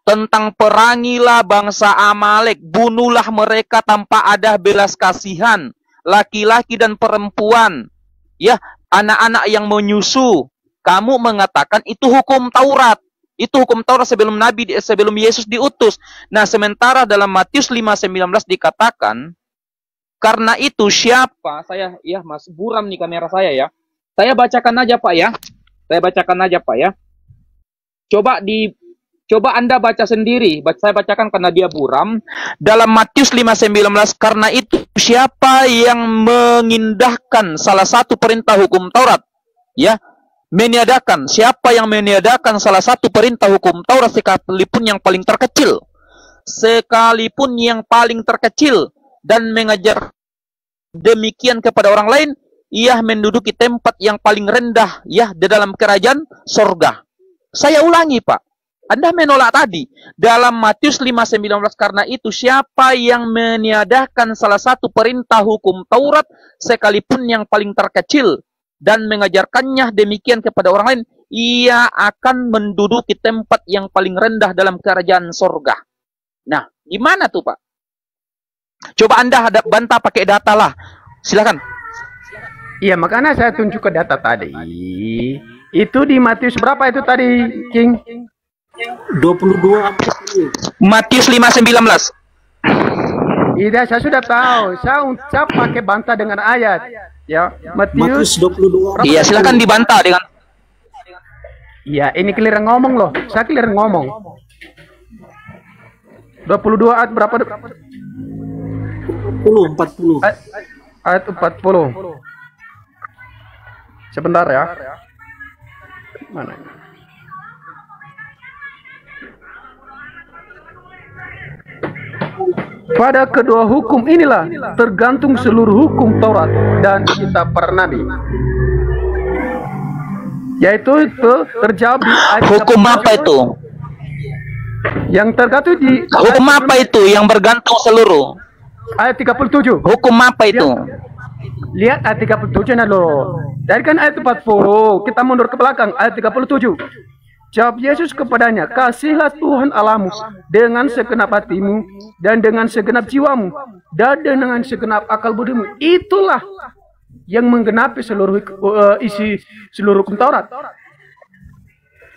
tentang perangilah bangsa Amalek, bunuhlah mereka tanpa ada belas kasihan, laki-laki dan perempuan, ya, anak-anak yang menyusu. Kamu mengatakan itu hukum Taurat. Itu hukum Taurat sebelum Yesus diutus. Nah, sementara dalam Matius 5:19 dikatakan, karena itu siapa, saya, ya Mas, buram nih kamera saya ya. Saya bacakan aja Pak ya. Coba Anda baca sendiri. Saya bacakan karena dia buram. Dalam Matius 5:19, karena itu siapa yang mengindahkan salah satu perintah hukum Taurat, ya, meniadakan, siapa yang meniadakan salah satu perintah hukum Taurat sekalipun yang paling terkecil, dan mengajar demikian kepada orang lain, ia menduduki tempat yang paling rendah, ya, di dalam kerajaan sorga. Saya ulangi Pak, Anda menolak tadi. Dalam Matius 5:19, karena itu siapa yang meniadakan salah satu perintah hukum Taurat sekalipun yang paling terkecil dan mengajarkannya demikian kepada orang lain, ia akan menduduki tempat yang paling rendah dalam kerajaan sorga. Nah, gimana tuh Pak? Coba Anda bantah pakai data lah. Silakan. Iya, makanya saya tunjuk ke data tadi. Itu di Matius berapa itu tadi, King? 22:40. Matius 5:19. Iya, saya sudah tahu. Saya pakai bantah dengan ayat. Ya, Matius Matius. 22. Iya, silakan dibantah dengan. Iya, ini keliran ngomong loh. Saya keliran ngomong. 22 ayat berapa? 40. Ayat 40. Sebentar ya. Mana ini? Pada kedua hukum inilah tergantung seluruh hukum Taurat dan kitab para nabi. Yaitu itu terjawab di ayat Hukum apa itu? yang tergantung di Hukum apa itu yang bergantung seluruh? ayat 37. Hukum apa itu? Lihat ayat 37 nah loh. Dari kan ayat 40, kita mundur ke belakang ayat 37. Jawab Yesus kepadanya, kasihlah Tuhan Allahmu dengan segenap hatimu dan dengan segenap jiwamu dan dengan segenap akal budimu. Itulah yang menggenapi seluruh isi seluruh hukum Taurat.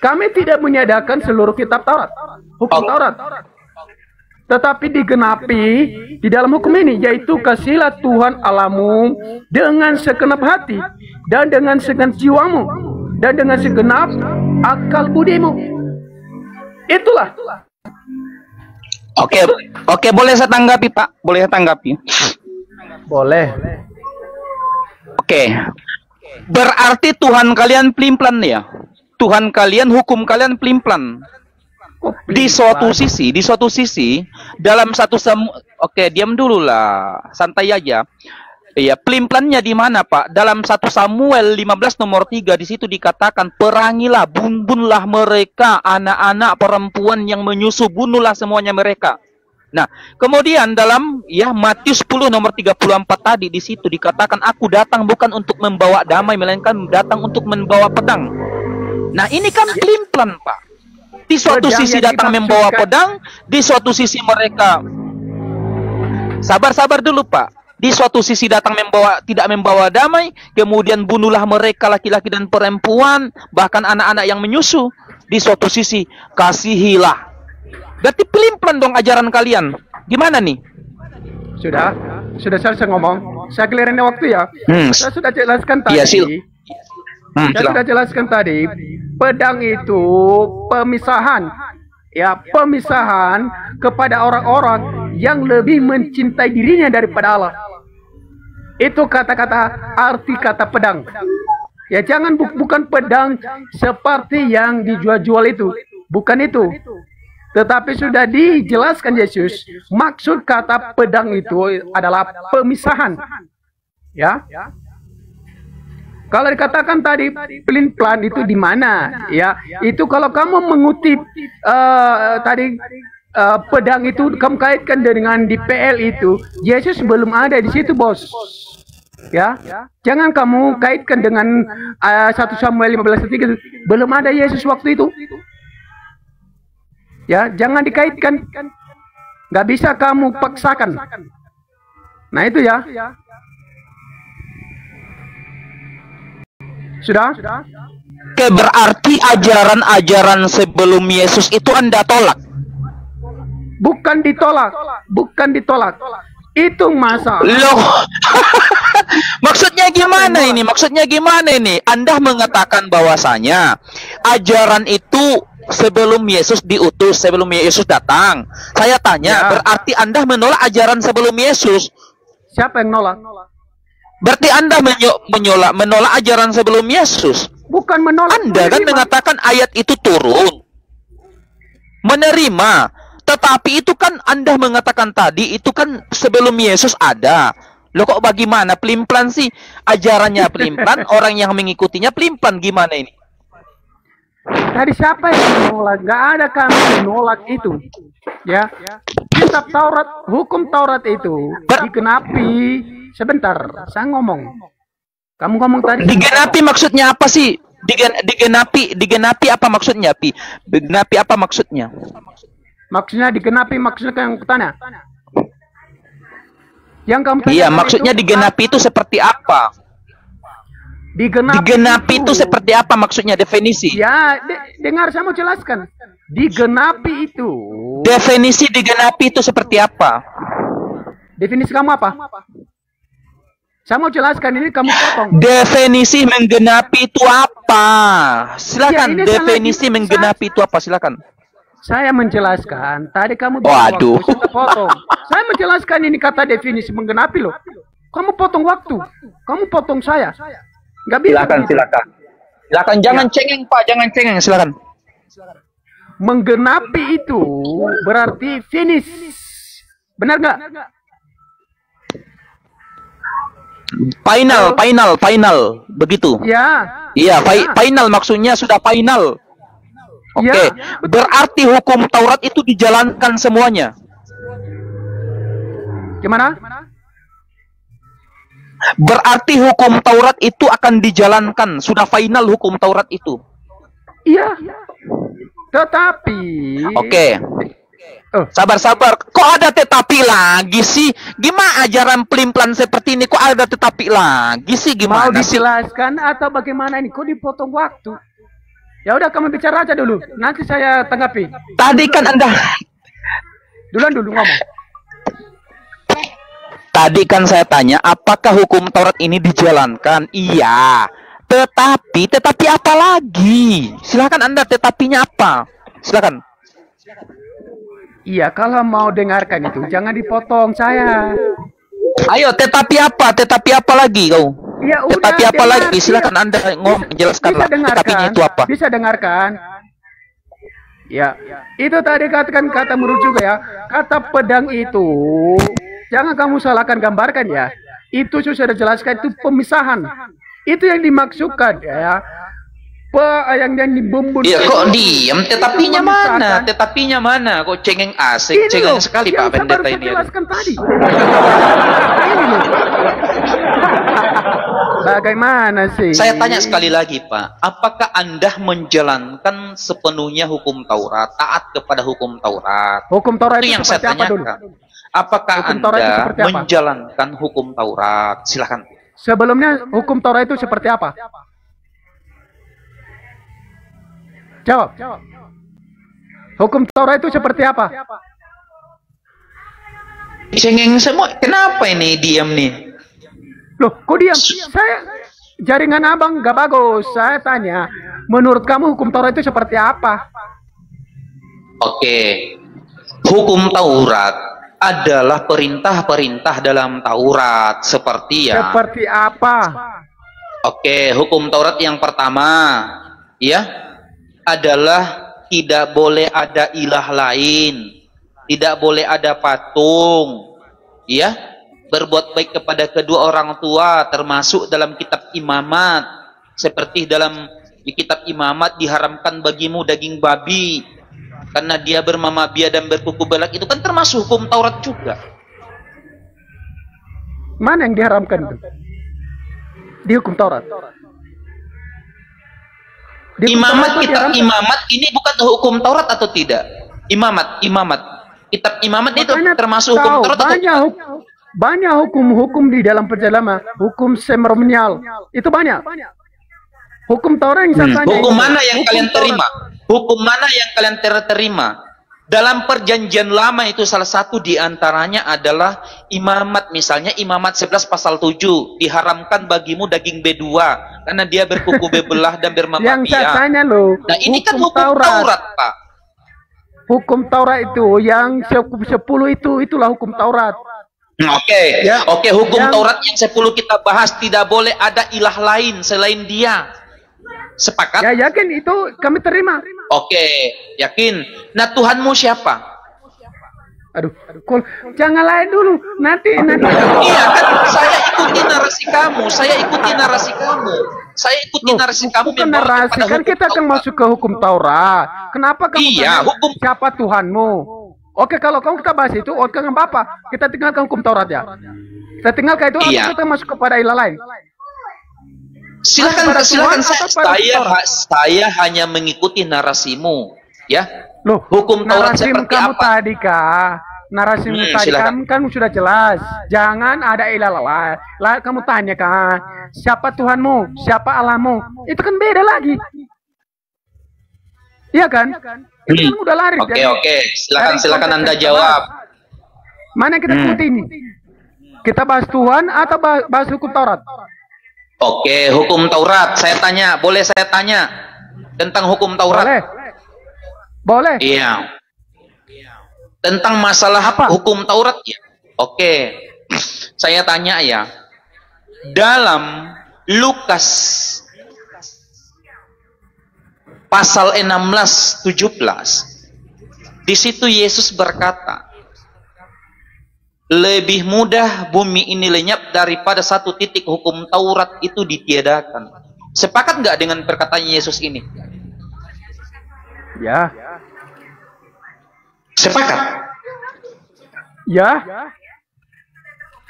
Kami tidak meniadakan seluruh kitab Taurat, hukum Taurat. Tetapi digenapi di dalam hukum ini, yaitu kasihlah Tuhan Allahmu dengan segenap hati dan dengan segenap jiwamu dan dengan segenap akal budimu. Itulah. Oke, boleh saya tanggapi Pak? Boleh saya tanggapi? Boleh. Oke. Berarti Tuhan kalian pelin-pelan ya? Tuhan kalian, hukum kalian pelin-pelan. Di suatu sisi, dalam satu oke, diam dulu lah, santai aja. Iya, pelin-pelannya di mana Pak? Dalam 1 Samuel 15 nomor 3 di situ dikatakan perangilah, bunuhlah mereka, anak-anak perempuan yang menyusu, bunuhlah semuanya mereka. Nah, kemudian dalam ya Matius 10 nomor 34 tadi di situ dikatakan aku datang bukan untuk membawa damai melainkan datang untuk membawa pedang. Nah, ini kan pelin-pelan Pak. Di suatu sisi datang membawa pedang, di suatu sisi mereka sabar dulu Pak. Di suatu sisi datang tidak membawa damai, kemudian bunuhlah mereka laki-laki dan perempuan, bahkan anak-anak yang menyusu. Di suatu sisi kasihilah. Berarti pelin-pelan dong ajaran kalian. Gimana nih? Sudah selesai ngomong. Saya kelirin waktu ya. Saya sudah jelaskan tadi. Iya, Saya sudah jelaskan tadi. Pedang itu pemisahan. Ya, pemisahan kepada orang-orang yang lebih mencintai dirinya daripada Allah. Itu kata-kata arti kata pedang. Ya, jangan bukan pedang seperti yang dijual-jual itu. Bukan itu. Tetapi sudah dijelaskan Yesus, maksud kata pedang itu adalah pemisahan. Ya. Kalau dikatakan tadi pelin-pelan itu di mana? Ya, itu kalau kamu mengutip tadi pedang itu kamu kaitkan dengan di PL itu, Yesus belum ada di situ, Bos. Ya, jangan kamu kaitkan dengan 1 Samuel 15:3, belum ada Yesus waktu itu. Ya, jangan dikaitkan. Nggak bisa kamu paksakan. Nah itu ya. Sudah? Oke, berarti ajaran-ajaran sebelum Yesus itu Anda tolak. Bukan ditolak, bukan ditolak. Itu masalah. Loh. Maksudnya gimana ini? Maksudnya gimana ini? Anda mengatakan bahwasanya ajaran itu sebelum Yesus diutus, sebelum Yesus datang. Saya tanya, Ya. berarti Anda menolak ajaran sebelum Yesus. Siapa yang nolak? Berarti Anda menolak ajaran sebelum Yesus. Bukan menolak. Anda kan menerima. mengatakan ayat itu turun. Menerima. Tetapi itu kan Anda mengatakan tadi, itu kan sebelum Yesus ada. Loh kok bagaimana? Pelin-pelan sih. Ajarannya pelin-pelan, orang yang mengikutinya pelin-pelan. Gimana ini? Tadi siapa yang menolak? Gak ada kami menolak itu. Ya. Kitab Taurat, hukum Taurat itu digenapi. Sebentar, saya ngomong. Kamu ngomong tadi. Digenapi maksudnya apa sih? Digenapi apa maksudnya, Pi? Digenapi apa maksudnya? Maksudnya digenapi, maksudnya yang kutanya. Yang kamu Iya, tanyakan maksudnya digenapi itu seperti apa? Digenapi itu seperti apa maksudnya, definisi? Ya, dengar saya mau jelaskan. Digenapi itu. Definisi digenapi itu seperti apa? Definisi kamu apa? Saya mau jelaskan, ini kamu potong. Definisi menggenapi itu apa? Silakan, Ya, ini definisi menggenapi itu apa? Silakan. Saya menjelaskan. Tadi kamu Waduh. waktu, saya potong. Saya menjelaskan ini kata definisi menggenapi loh. Kamu potong waktu. Kamu potong saya. Nggak bisa. Silakan, begitu. silakan. Silakan, jangan cengeng, Pak, jangan cengeng, silakan. Menggenapi itu berarti finish. Benar nggak? Final, begitu. Ya. Iya, final maksudnya sudah final. Oke, Ya, berarti hukum Taurat itu dijalankan semuanya. Gimana? Berarti hukum Taurat itu akan dijalankan, sudah final hukum Taurat itu. Iya. Tetapi. Oke. Sabar. Kok ada tetapi lagi sih? Gimana ajaran pelin-pelan seperti ini? Kok ada tetapi lagi sih? Mau Gimana sih? dijelaskan atau bagaimana ini? Kok dipotong waktu? Ya udah, kamu bicara aja dulu. Nanti saya tanggapi. Tadi kan Anda Dulu ngomong. Tadi kan saya tanya, apakah hukum Taurat ini dijalankan? Iya. Tetapi apa lagi? Silakan Anda, tetapinya apa? Silakan. Iya, kalau mau dengarkan itu jangan dipotong saya. Ayo, tetapi apa lagi kau? Ya udah, Tetapi apa dengar, lagi? Silakan Anda jelaskanlah. Tetapinya itu apa? Bisa dengarkan. Ya, itu tadi katakan kata menurut juga ya. Kata pedang itu, jangan kamu salahkan gambarkan ya. Itu sudah jelaskan, itu pemisahan. Itu yang dimaksudkan ya. Yang dibumbu. Iya, kok diam? Tetapinya mana? Tetapinya mana? Kok cengeng asik? Cengeng sekali Pak Pendeta ini. Jelaskan tadi. Ini loh. Bagaimana sih? Saya tanya sekali lagi Pak, apakah Anda menjalankan sepenuhnya hukum Taurat, taat kepada hukum Taurat? Hukum Taurat itu itu yang saya seperti apa dulu? tanyakan. Apakah Hukum Taurat itu Anda seperti apa? menjalankan hukum Taurat? Silakan. Sebelumnya hukum Taurat itu seperti apa? Jawab. Hukum Taurat itu seperti apa? Cengeng semua. Kenapa ini diam nih? Loh, kok diam? Saya jaringan abang gak bagus. Saya tanya, menurut kamu hukum Taurat itu seperti apa? Oke. Hukum Taurat adalah perintah-perintah dalam Taurat seperti ya. Seperti apa? Oke, hukum Taurat yang pertama ya adalah tidak boleh ada ilah lain, tidak boleh ada patung, ya, berbuat baik kepada kedua orang tua, termasuk dalam kitab imamat, seperti di kitab imamat diharamkan bagimu daging babi, karena dia bermama biak dan berkuku belak, itu kan termasuk hukum Taurat juga. Mana yang diharamkan itu? Di hukum Taurat. Di hukum Imamat, Taurat itu kitab diharamkan. imamat ini bukan hukum Taurat atau tidak? Imamat. Kitab imamat itu Makanya termasuk hukum tahu, Taurat atau banyak hukum-hukum di dalam perjalanan, hukum seremonial itu banyak. Hukum Taurat yang saya tanya hukum itu, mana yang hukum kalian Taurat. terima? Hukum mana yang kalian terima? Dalam perjanjian lama itu salah satu diantaranya adalah imamat. Misalnya imamat 11 pasal 7, diharamkan bagimu daging B2 karena dia berkuku bebelah dan Yang saya bermamia. tanya loh, Nah ini kan hukum Taurat, Pak. Hukum Taurat itu yang 10 itulah hukum Taurat. Oke, Ya. Oke, hukum Yang- Taurat yang 10 kita bahas, tidak boleh ada ilah lain selain dia. Sepakat? Ya yakin itu kami terima. Oke, yakin. Nah, Tuhanmu siapa? Aduh, jangan lain dulu. Nanti. Iya kan, saya ikuti narasi kamu. Bukan membawa narasi, kepada kan hukum kita akan Taurat. masuk ke hukum Taurat. Kenapa kamu Iya, tanya hukum- siapa Tuhanmu? Oke, kalau kamu kita bahas itu, oke nggak apa-apa. Kita tinggalkan hukum Taurat ya. Kita tinggalkan itu, Iya. atau kita masuk kepada ilah lain. Silakan, Pada silakan. Tuhan atau pada Taurat? Saya hanya mengikuti narasimu, ya. Loh, Hukum Taurat narasi seperti kamu apa? tadi kah? Narasimu tadi silakan. kan sudah jelas. Jangan ada ilah lain. Kamu tanya kan, siapa Tuhanmu? Siapa Allahmu? Itu kan beda lagi. Iya kan? Itu kan udah lari. Oke, dari- oke. dari Silakan konteks Anda yang jawab. jelas. Mana yang kita ikuti ini? Kita bahas Tuhan atau bahas hukum Taurat? Oke, hukum Taurat. Boleh saya tanya tentang hukum Taurat? Boleh. Iya. Tentang masalah Apa? hukum Taurat ya. Oke. Saya tanya ya. Dalam Lukas pasal 16-17, di situ Yesus berkata, lebih mudah bumi ini lenyap daripada satu titik hukum Taurat itu ditiadakan. Sepakat nggak dengan perkataan Yesus ini? Ya. Sepakat. Ya.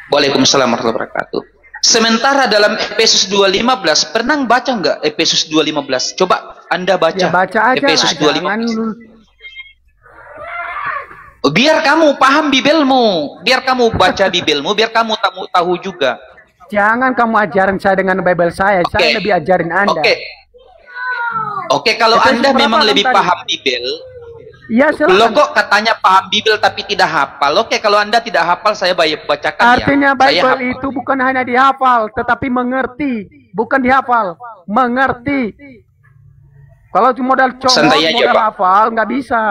Waalaikumsalam warahmatullahi wabarakatuh. Sementara dalam Efesus 2:15, pernah baca nggak Efesus 2:15? Coba Anda baca. Ya baca aja Efesus lah. Jangan 2:15. Biar kamu paham Bibelmu, biar kamu baca Bibelmu, biar kamu tahu juga. Jangan kamu ajarin saya dengan Bible saya. Saya lebih ajarin Anda. Oke, kalau Efesus Anda berapa memang lebih tadi? paham Bibel, Iya, lo silakan. kok katanya paham Bibel tapi tidak hafal. Oke, kalau Anda tidak hafal, saya bacakan ya. Artinya Saya Bible hafal. itu bukan hanya dihafal, tetapi mengerti. Bukan dihafal, mengerti. Kalau cuma modal cowok, Santai aja, modal Pak. hafal, nggak bisa.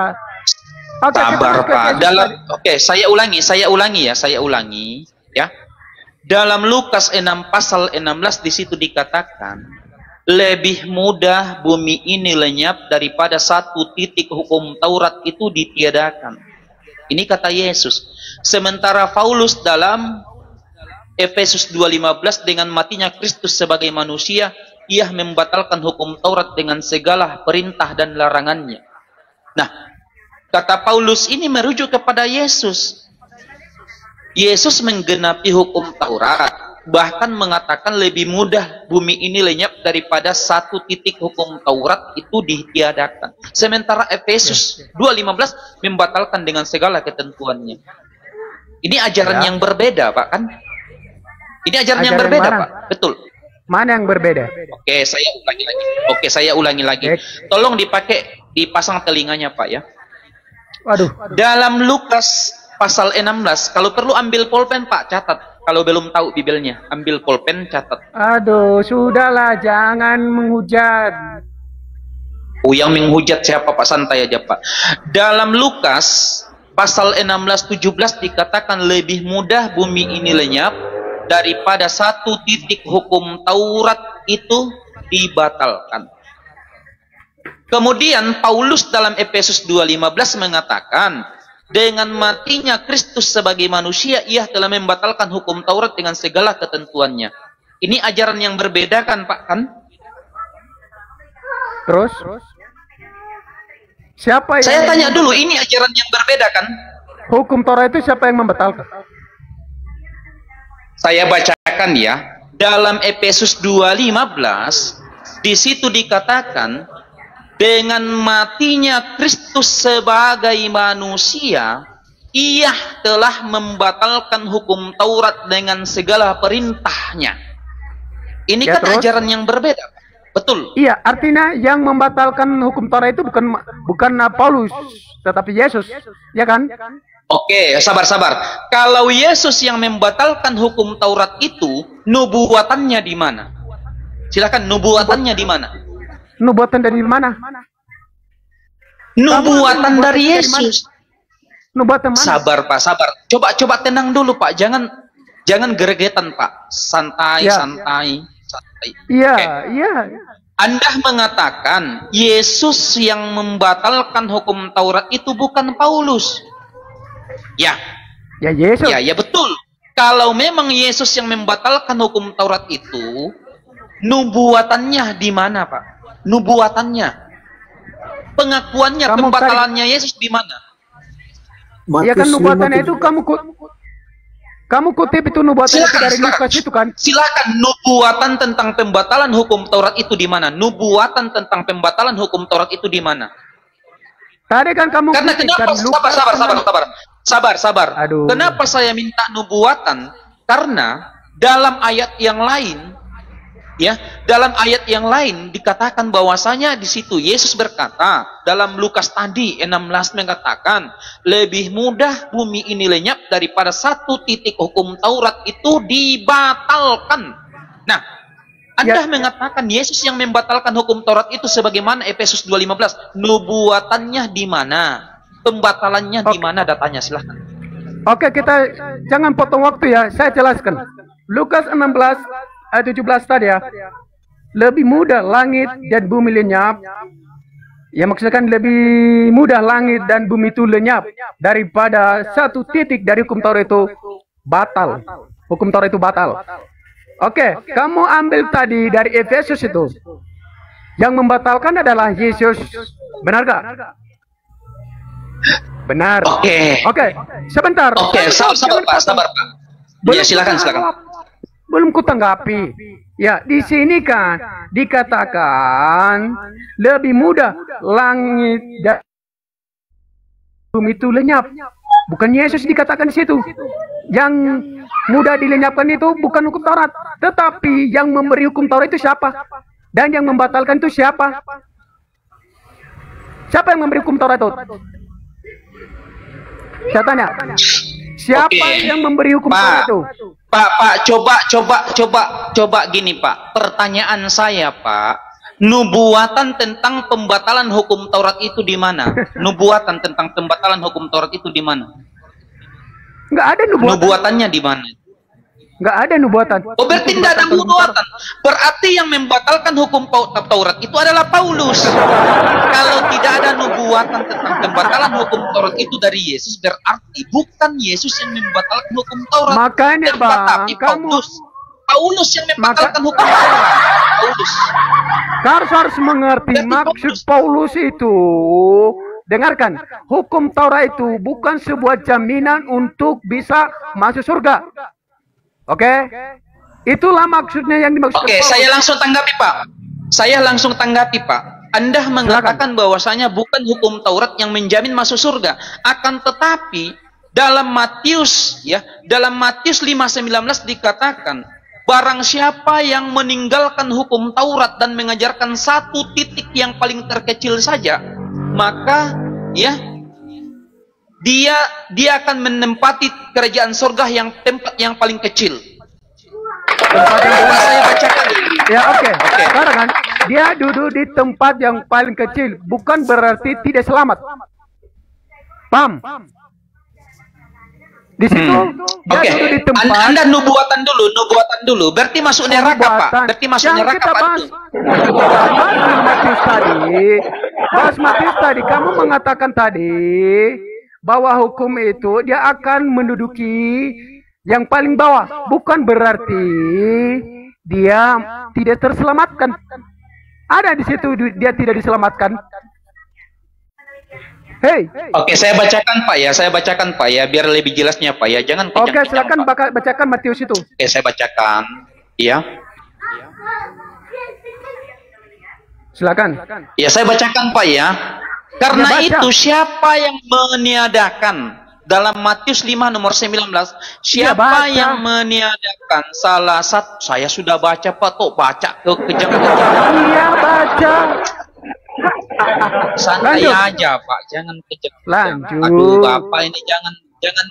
Oke, kita Sabar masuk ke Pak. Efesus Saya ulangi ya. Dalam Lukas 6 pasal 16 di situ dikatakan, lebih mudah bumi ini lenyap daripada satu titik hukum Taurat itu ditiadakan. Ini kata Yesus. Sementara Paulus dalam Efesus 2:15, dengan matinya Kristus sebagai manusia, ia membatalkan hukum Taurat dengan segala perintah dan larangannya. Nah, kata Paulus ini merujuk kepada Yesus. Yesus menggenapi hukum Taurat, bahkan mengatakan lebih mudah bumi ini lenyap daripada satu titik hukum Taurat itu ditiadakan. Sementara Efesus 2:15 membatalkan dengan segala ketentuannya. Ini ajaran yang berbeda, Pak, kan? Ini ajaran yang Ajaran berbeda, mana? Pak. Betul. Mana yang berbeda? Oke, saya ulangi lagi. Tolong dipasang telinganya, Pak, ya. Waduh. Dalam Lukas pasal 16, kalau perlu ambil pulpen, Pak, catat. Kalau belum tahu Bibelnya, ambil pulpen, catat. Aduh, sudahlah, jangan menghujat. Oh, yang menghujat siapa, Pak? Santai aja, Pak. Dalam Lukas pasal 16-17 dikatakan lebih mudah bumi ini lenyap daripada satu titik hukum Taurat itu dibatalkan. Kemudian Paulus dalam Efesus 2:15 mengatakan, dengan matinya Kristus sebagai manusia, ia telah membatalkan hukum Taurat dengan segala ketentuannya. Ini ajaran yang berbeda kan, Pak? Kan? Terus? Siapa yang Saya tanya dulu, ini ajaran yang berbeda kan? hukum Taurat itu siapa yang membatalkan? Saya bacakan ya. Dalam Efesus 2:15, di situ dikatakan, dengan matinya Kristus sebagai manusia, ia telah membatalkan hukum Taurat dengan segala perintahnya. Ini Ya, kan terus? ajaran yang berbeda. Betul. Iya, artinya yang membatalkan hukum Taurat itu bukan Paulus, tetapi Yesus, ya kan? Oke, sabar-sabar. Kalau Yesus yang membatalkan hukum Taurat itu, nubuatannya di mana? Silakan, nubuatannya di mana? Nubuatan dari mana? Nubuatan dari Yesus. Nubuatan mana? Sabar, Pak, sabar. Coba tenang dulu, Pak. Jangan geregetan, Pak. Santai, Ya. santai. Iya, Oke. iya. Anda mengatakan Yesus yang membatalkan hukum Taurat itu bukan Paulus. Ya, Ya Yesus. ya betul. Kalau memang Yesus yang membatalkan hukum Taurat itu, nubuatannya di mana, Pak? Nubuatannya, pengakuannya, Kamu pembatalannya Yesus di mana? Ya kan Markus nubuatannya 5:17. itu kamu kutip itu nubuatan itu dari Lukas itu kan? Silakan, nubuatan tentang pembatalan hukum Taurat itu di mana? Nubuatan tentang pembatalan hukum Taurat itu di mana? Tadi kan kamu Karena kutip kenapa? dari Lukas. Sabar. Aduh. Kenapa saya minta nubuatan? Karena dalam ayat yang lain, ya, dalam ayat yang lain dikatakan bahwasanya di situ Yesus berkata dalam Lukas tadi 16 mengatakan lebih mudah bumi ini lenyap daripada satu titik hukum Taurat itu dibatalkan. Nah, Anda mengatakan Yesus yang membatalkan hukum Taurat itu sebagaimana Efesus 2:15. Nubuatannya di mana? Pembatalannya di mana datanya? Silahkan. Oke, kita jangan potong waktu ya. Saya jelaskan. Lukas 16 ayat 17 tadi ya. Lebih mudah langit dan bumi lenyap. Ya maksudnya kan lebih mudah langit dan bumi itu lenyap daripada satu titik dari hukum Taurat itu batal. Hukum Taurat itu batal. Oke, kamu ambil tadi dari Efesus itu. Yang membatalkan adalah Yesus. Benar gak? Benar. Oke. Sebentar. Oke, sabar Pak. Ya, silakan. Belum kutanggapi. Ya, di sini kan dikatakan lebih mudah langit dan bumi itu lenyap. Bukan Yesus dikatakan di situ. Yang mudah dilenyapkan itu bukan hukum Taurat, tetapi yang memberi hukum Taurat itu siapa? Dan yang membatalkan itu siapa? Siapa yang memberi hukum Taurat itu? Saya tanya. Siapa yang memberi hukum Taurat itu? Pak, coba gini, Pak. Pertanyaan saya, Pak. Nubuatan tentang pembatalan hukum Taurat itu di mana? Nubuatan tentang pembatalan hukum Taurat itu di mana? Enggak ada nubuatan. Nubuatannya di mana? Enggak ada nubuatan. Oh, berarti tidak ada nubuatan. Berarti yang membatalkan hukum Taurat itu adalah Paulus. Kalau tidak ada nubuatan tentang pembatalan hukum Taurat itu dari Yesus, berarti bukan Yesus yang membatalkan hukum Taurat. Makanya, Bang, Paulus yang membatalkan hukum Taurat. Paulus. Kamu harus mengerti maksud Paulus itu. Dengarkan, hukum Taurat itu bukan sebuah jaminan untuk bisa masuk surga. Oke? Itulah maksudnya yang dimaksud. Oke, saya langsung tanggapi, Pak. Anda mengatakan bahwasanya bukan hukum Taurat yang menjamin masuk surga. Akan tetapi dalam Matius 5:19 dikatakan, barang siapa yang meninggalkan hukum Taurat dan mengajarkan satu titik yang paling terkecil saja, maka ya dia akan menempati kerajaan surga yang tempat yang paling kecil. Saya bacakan. Ya, oke. Sekarang kan dia duduk di tempat yang paling kecil, bukan berarti tidak selamat. Paham? Di situ dia duduk di tempat. Anda nubuatan dulu. Berarti masuk neraka, Pak. Berarti masuk neraka, Pak. Matius tadi kamu mengatakan tadi bahwa hukum itu dia akan menduduki yang paling bawah, bukan berarti dia tidak terselamatkan. Ada di situ dia tidak diselamatkan. Hei. Oke, saya bacakan Pak ya, biar lebih jelasnya Pak ya. Jangan Oke, silakan bacakan Matius itu. Oke, saya bacakan. Ya. Silakan. Ya, saya bacakan Pak ya. Karena Ya, baca. itu siapa yang meniadakan dalam Matius 5 nomor 19, Ya, siapa baca. yang meniadakan salah satu, saya sudah baca Pak, tuh baca kejam-kejam. Iya, baca. Santai Lanjut. aja Pak, jangan kejam. Lanjut. Aduh Bapak ini jangan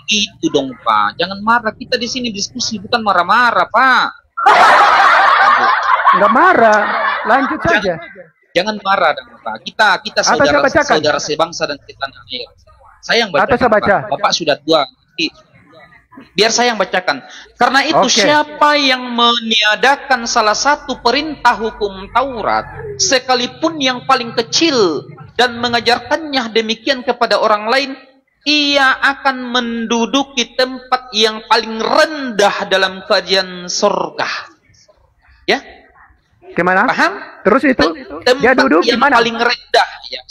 gitu dong Pak, jangan marah. Kita di sini diskusi bukan marah-marah Pak. Aduh, Enggak marah. Lanjut saja. jangan marah dong Pak. Kita Atau saya bacakan? saudara sebangsa dan setanah air. Saya yang baca. Atau saya baca? Bapak sudah tua. Biar saya yang bacakan. Karena itu Oke. siapa yang meniadakan salah satu perintah hukum Taurat, sekalipun yang paling kecil, dan mengajarkannya demikian kepada orang lain, ia akan menduduki tempat yang paling rendah dalam kerajaan surga. Ya, Gimana? paham? Terus itu Tempat dia duduk di yang mana? paling rendah. Ya,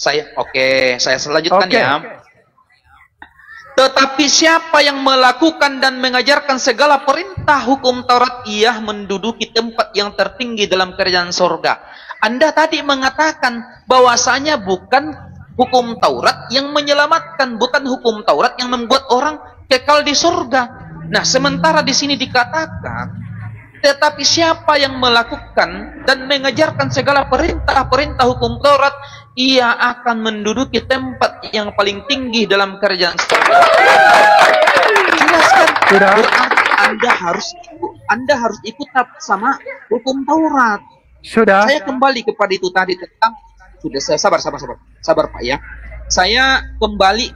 saya selanjutkan Oke. ya. Tetapi siapa yang melakukan dan mengajarkan segala perintah hukum Taurat, ia menduduki tempat yang tertinggi dalam kerajaan sorga. Anda tadi mengatakan bahwasanya bukan hukum Taurat yang menyelamatkan, bukan hukum Taurat yang membuat orang kekal di sorga. Nah, sementara di sini dikatakan, tetapi siapa yang melakukan dan mengajarkan segala perintah-perintah hukum Taurat, ia akan menduduki tempat yang paling tinggi dalam kerajaan surga. Jelaskan. Sudah. Berarti Anda harus ikut sama hukum Taurat. Sudah. Saya kembali kepada itu tadi tentang sabar Pak ya. Saya kembali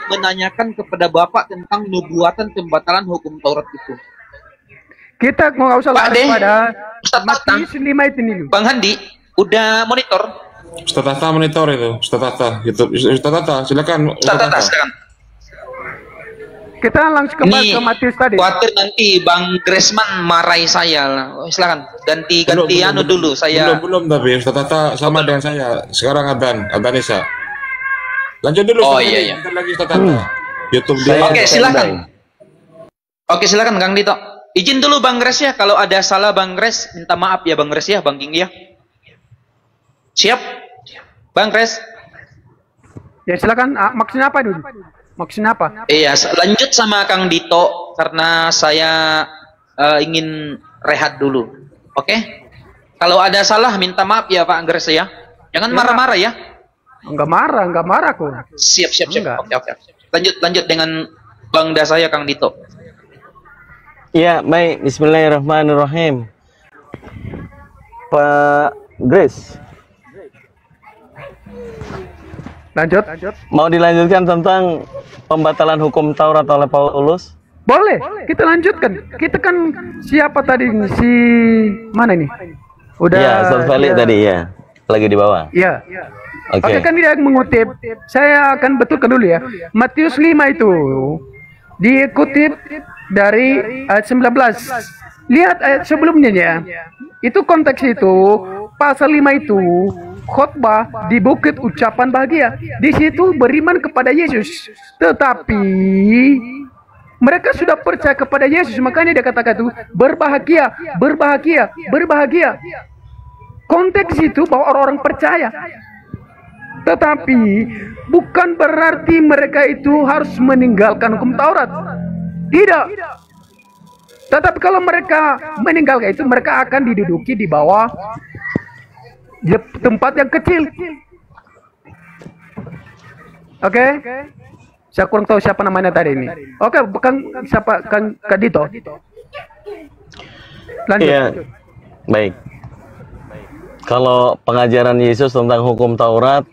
menanyakan kepada Bapak tentang nubuatan pembatalan hukum Taurat itu. Kita nggak usah Pak lari Deh, pada Ustaz Tatang, Matius 5 itu dulu. Bang Handi, udah monitor? Ustaz Tata monitor itu, Ustaz Tata, YouTube. Ustaz Tata, silakan. Ustaz Tata, silakan. Kita langsung kembali Ini ke Matius tadi. khawatir nanti Bang Gresman marahi saya. Oh, silakan, ganti dulu. Saya Belum tapi Ustaz Tata sama dengan saya. Sekarang Adan Isya. Lanjut dulu. Oh, Ustaz iya, Tata. iya. Bentar lagi Ustaz Tata. YouTube dia. Oke, silakan. Oke, silakan Kang Dito. Izin dulu Bang Gres ya, kalau ada salah Bang Gres, minta maaf ya Bang Gres ya, Bang King ya. Siap? Bang Gres? Ya silakan. Maksudnya apa dulu? Maksudnya apa? Iya, lanjut sama Kang Dito karena saya ingin rehat dulu. Oke? Kalau ada salah minta maaf ya Pak Gres ya. Jangan marah-marah ya. Enggak marah kok. Siap. Enggak. Oke. Lanjut dengan Bang Das saya Kang Dito. Ya, baik. Bismillahirrahmanirrahim. Pak Grace, Lanjut. mau dilanjutkan tentang pembatalan hukum Taurat oleh Paulus? Boleh. Kita lanjutkan. Kita kan siapa tadi si mana ini? Udah. Ya, Ustaz Felix tadi ya. Lagi di bawah. Iya. Oke. Oke, kan dia mengutip. Saya akan betulkan dulu ya. Matius 5 itu dikutip dari ayat 19. Lihat ayat sebelumnya ya. Itu konteks itu pasal 5 itu khotbah di bukit ucapan bahagia. Di situ beriman kepada Yesus. Tetapi mereka sudah percaya kepada Yesus, makanya dia katakan itu berbahagia, berbahagia, berbahagia. Konteks itu bahwa orang-orang percaya. Tetapi bukan berarti mereka itu harus meninggalkan hukum Taurat. Tidak. Tetapi kalau mereka meninggalkan itu, mereka akan diduduki di bawah tempat yang kecil. Oke? Saya kurang tahu siapa namanya tadi ini. Oke, bukan siapa Kang Dito. Lanjut. Iya. Baik. Kalau pengajaran Yesus tentang hukum Taurat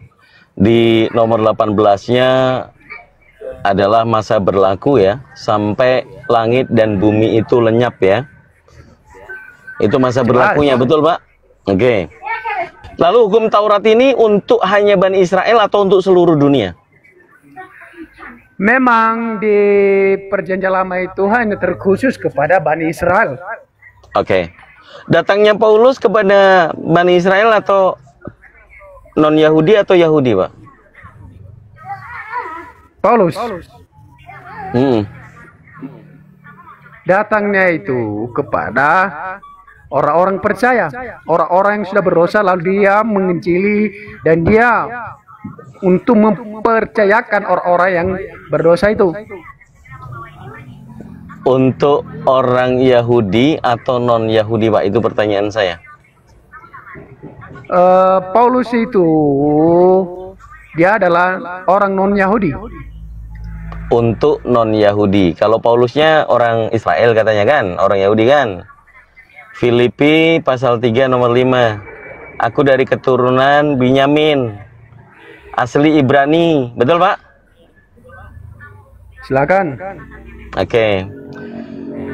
di nomor 18-nya adalah masa berlaku ya, sampai langit dan bumi itu lenyap ya. Itu masa berlakunya, betul Pak? Oke. Lalu hukum Taurat ini untuk hanya Bani Israel atau untuk seluruh dunia? Memang di perjanjian lama itu hanya terkhusus kepada Bani Israel. Oke. Datangnya Paulus kepada Bani Israel atau non-Yahudi atau Yahudi, Pak? Paulus Hmm. datangnya itu kepada orang-orang percaya, orang-orang yang sudah berdosa lalu dia mengencili dan dia untuk mempercayakan orang-orang yang berdosa itu. Untuk orang Yahudi atau non Yahudi, Pak? Itu pertanyaan saya. Paulus itu dia adalah orang non Yahudi. Untuk non Yahudi. Kalau Paulusnya orang Israel katanya kan, orang Yahudi kan. Filipi pasal 3 nomor 5. Aku dari keturunan Binyamin, asli Ibrani. Betul, Pak? Silakan. Oke.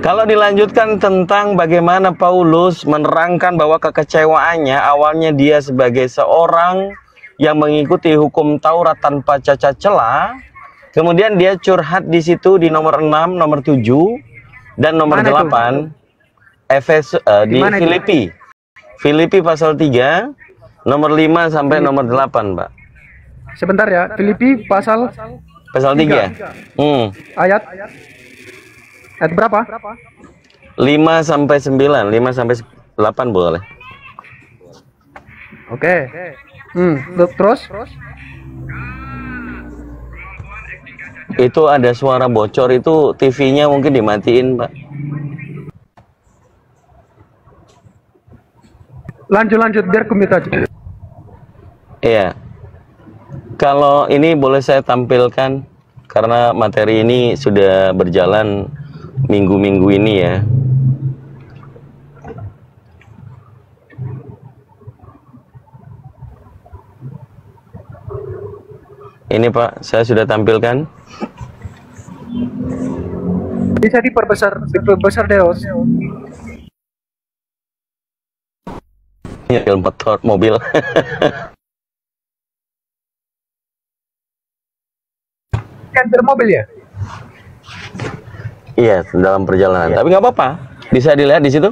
Kalau dilanjutkan tentang bagaimana Paulus menerangkan bahwa kekecewaannya awalnya dia sebagai seorang yang mengikuti hukum Taurat tanpa cacat celah, kemudian dia curhat di situ di nomor 6, nomor 7 dan nomor 8. Di Filipi. Filipi pasal 3 nomor 5 sampai nomor 8, Pak. Sebentar ya, Filipi pasal 3. Ayat berapa? 5 sampai 9, 5 sampai 8 boleh. Oke. Terus? Itu ada suara bocor, itu TV-nya mungkin dimatiin, Pak. Lanjut biar kumit aja. Iya. Kalau ini boleh saya tampilkan karena materi ini sudah berjalan minggu-minggu ini ya. Ini Pak, saya sudah tampilkan. Bisa diperbesar Deos. Ya, motor mobil. Kan bermobil ya? Iya, dalam perjalanan. Tapi nggak apa-apa. Bisa dilihat di situ.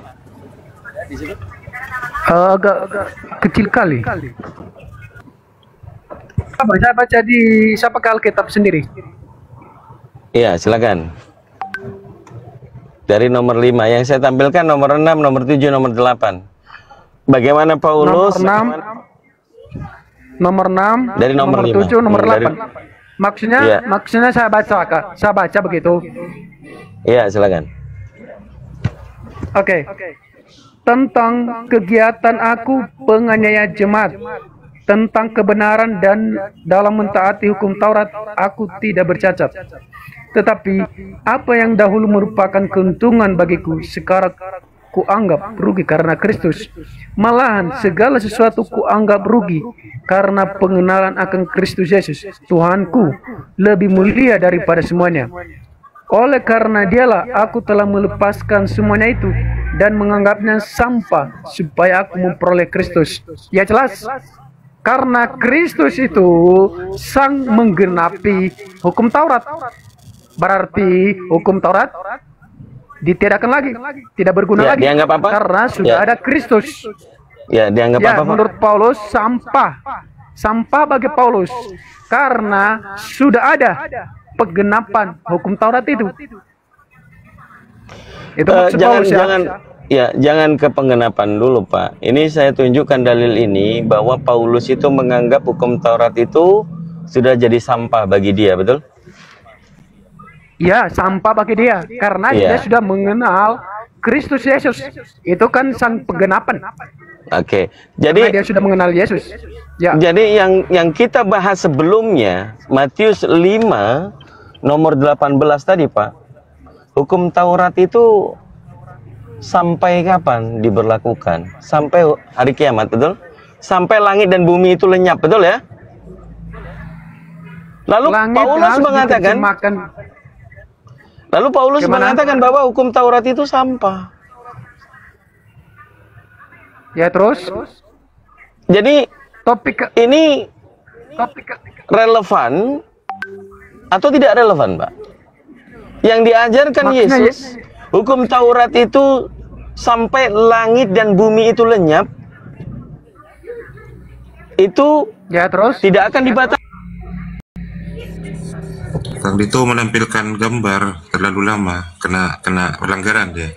Agak kecil kali. Saya baca di Sapaka Alkitab sendiri. Iya, silakan. Dari nomor 5 yang saya tampilkan nomor 6, nomor 7, nomor 8. Bagaimana Paulus? Nomor 6, dari nomor 7, nomor 8. Maksudnya saya baca begitu. Iya, silakan. Oke. Tentang kegiatan aku penganiaya jemaat, tentang kebenaran dan dalam mentaati hukum Taurat aku tidak bercacat. Tetapi apa yang dahulu merupakan keuntungan bagiku sekarang kuanggap rugi karena Kristus. Malahan segala sesuatu kuanggap rugi karena pengenalan akan Kristus Yesus, Tuhanku, lebih mulia daripada semuanya. Oleh karena dialah aku telah melepaskan semuanya itu dan menganggapnya sampah supaya aku memperoleh Kristus. Ya jelas, karena Kristus itu sang menggenapi hukum Taurat. Berarti hukum Taurat ditiadakan lagi, tidak berguna lagi, dianggap apa? Karena sudah ada Kristus. Ya, dianggap apa, Pak? Menurut Paulus sampah bagi Paulus karena sudah ada penggenapan hukum Taurat itu. Itu maksud Paulus, jangan ke penggenapan dulu, Pak. Ini saya tunjukkan dalil ini bahwa Paulus itu menganggap hukum Taurat itu sudah jadi sampah bagi dia, betul? Ya, sampah bagi dia karena dia sudah mengenal Kristus Yesus. Itu kan sang penggenapan. Oke. Jadi karena dia sudah mengenal Yesus. Ya. Jadi yang kita bahas sebelumnya Matius 5 nomor 18 tadi, Pak. Hukum Taurat itu sampai kapan diberlakukan? Sampai hari kiamat, betul? Sampai langit dan bumi itu lenyap, betul ya? Lalu Paulus mengatakan bahwa hukum Taurat itu sampah. Ya, terus? Jadi topik ini relevan atau tidak relevan, Pak? Yang diajarkan Yesus, hukum Taurat itu sampai langit dan bumi itu lenyap, itu terus tidak akan dibatalkan. Kang Dito menampilkan gambar terlalu lama, kena pelanggaran dia.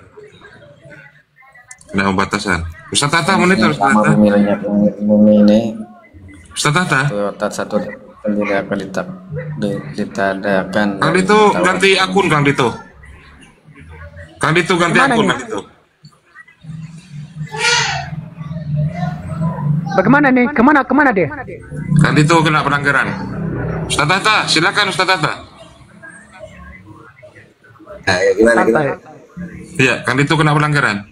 Ada pembatasan. Ustaz Tata monitor. Ustaz Sama Tata. pemilihnya bumi ini Ustaz Tata. satu tidak akan ditadakan. Kang Dito ganti akun Kang Dito. Kang Dito ganti akun Kang Dito. Bagaimana nih? Kemana dia? Kang Dito kena pelanggaran. Ustaz Tata, silakan Ustaz Tata. Nah, ya gimana? Santai. Iya, Kang Dito kena pelanggaran.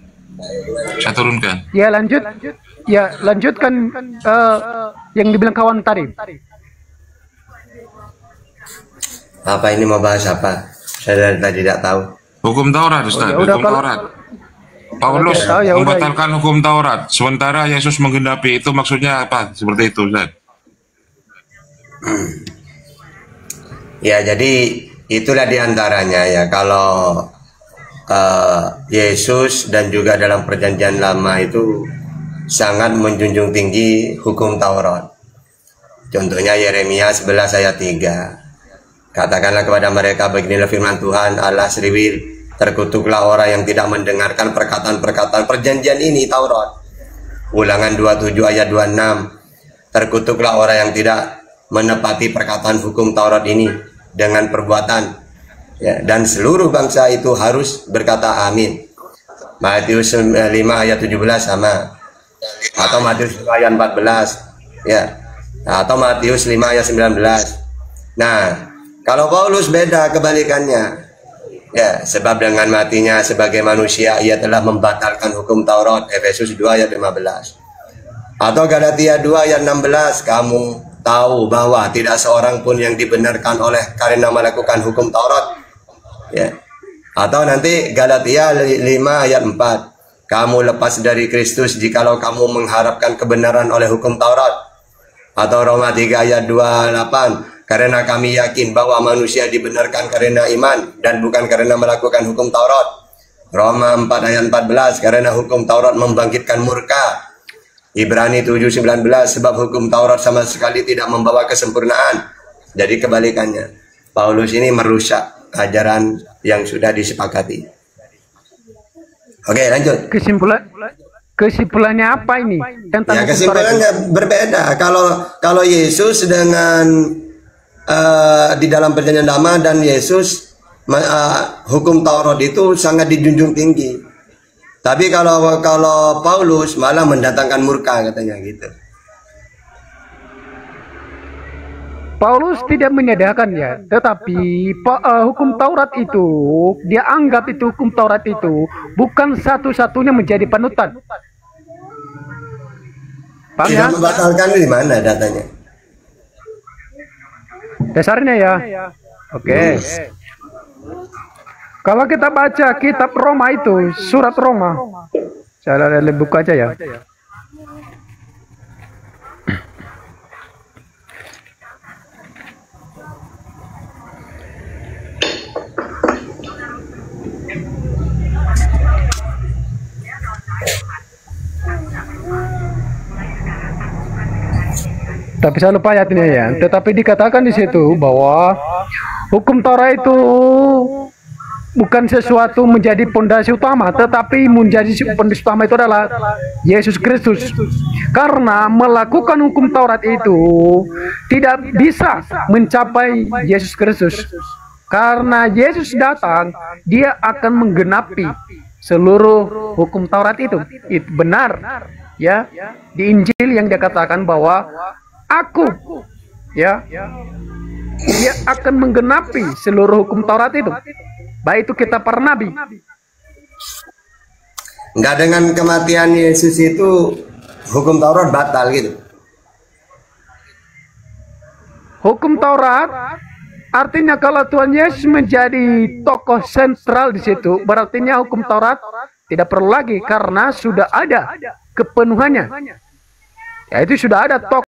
Saya turunkan. Ya lanjut. Ya lanjutkan yang dibilang kawan tadi. Apa ini mau bahas apa? Saya dari tadi tidak tahu. Hukum Taurat, Ustaz. Oh, ya udah, Hukum Taurat. Paulus tahu, ya udah. membatalkan hukum Taurat, sementara Yesus menggenapi. Itu maksudnya apa? Seperti itu, Ustaz. Ya, jadi itulah diantaranya ya. Kalau Yesus dan juga dalam perjanjian lama itu sangat menjunjung tinggi hukum Taurat. Contohnya Yeremia 11 ayat 3. Katakanlah kepada mereka, beginilah firman Tuhan Allah Seriwil, terkutuklah orang yang tidak mendengarkan perkataan-perkataan perjanjian ini, Taurat. Ulangan 27 ayat 26. Terkutuklah orang yang tidak menepati perkataan hukum Taurat ini dengan perbuatan. Ya, dan seluruh bangsa itu harus berkata amin. Matius 5 ayat 17 sama. Atau Matius 5 ayat 14. Ya. Atau Matius 5 ayat 19. Nah, kalau Paulus beda kebalikannya. Ya, sebab dengan matinya sebagai manusia ia telah membatalkan hukum Taurat. Efesus 2 ayat 15. Atau Galatia 2 ayat 16, kamu tahu bahwa tidak seorang pun yang dibenarkan oleh karena melakukan hukum Taurat. Ya. Atau nanti Galatia 5 ayat 4, kamu lepas dari Kristus jikalau kamu mengharapkan kebenaran oleh hukum Taurat. Atau Roma 3 ayat 28, karena kami yakin bahwa manusia dibenarkan karena iman dan bukan karena melakukan hukum Taurat. Roma 4 ayat 14, karena hukum Taurat membangkitkan murka. Ibrani 7:19, sebab hukum Taurat sama sekali tidak membawa kesempurnaan. Jadi kebalikannya, Paulus ini merusak ajaran yang sudah disepakati. Oke, lanjut. Kesimpulannya apa ini? Ya, kesimpulannya berbeda. Kalau Yesus dengan di dalam perjanjian lama dan Yesus hukum Taurat itu sangat dijunjung tinggi. Tapi kalau Paulus malah mendatangkan murka, katanya gitu. Paulus tidak menyediakannya, tetapi hukum Taurat itu, dia anggap itu hukum Taurat itu bukan satu-satunya menjadi panutan. Paham ya? Tidak membatalkan di mana datanya? Dasarnya ya. Oke. Kalau kita baca kitab Roma itu, surat Roma. Saya buka aja ya. Tapi saya lupa ayatnya ya. Tetapi dikatakan di situ bahwa hukum Taurat itu bukan sesuatu menjadi pondasi utama, tetapi menjadi pondasi utama itu adalah Yesus Kristus. Karena melakukan hukum Taurat itu tidak bisa mencapai Yesus Kristus. Karena Yesus datang, dia akan menggenapi seluruh hukum Taurat itu. Itu benar. Ya, di Injil yang dia katakan bahwa aku, ya, dia akan menggenapi seluruh hukum Taurat itu, baik itu kitab para nabi. Enggak, dengan kematian Yesus itu hukum Taurat batal gitu. Hukum Taurat artinya kalau Tuhan Yesus menjadi tokoh sentral di situ, berartinya hukum Taurat tidak perlu lagi karena sudah ada kepenuhannya. Ya, itu sudah ada tokoh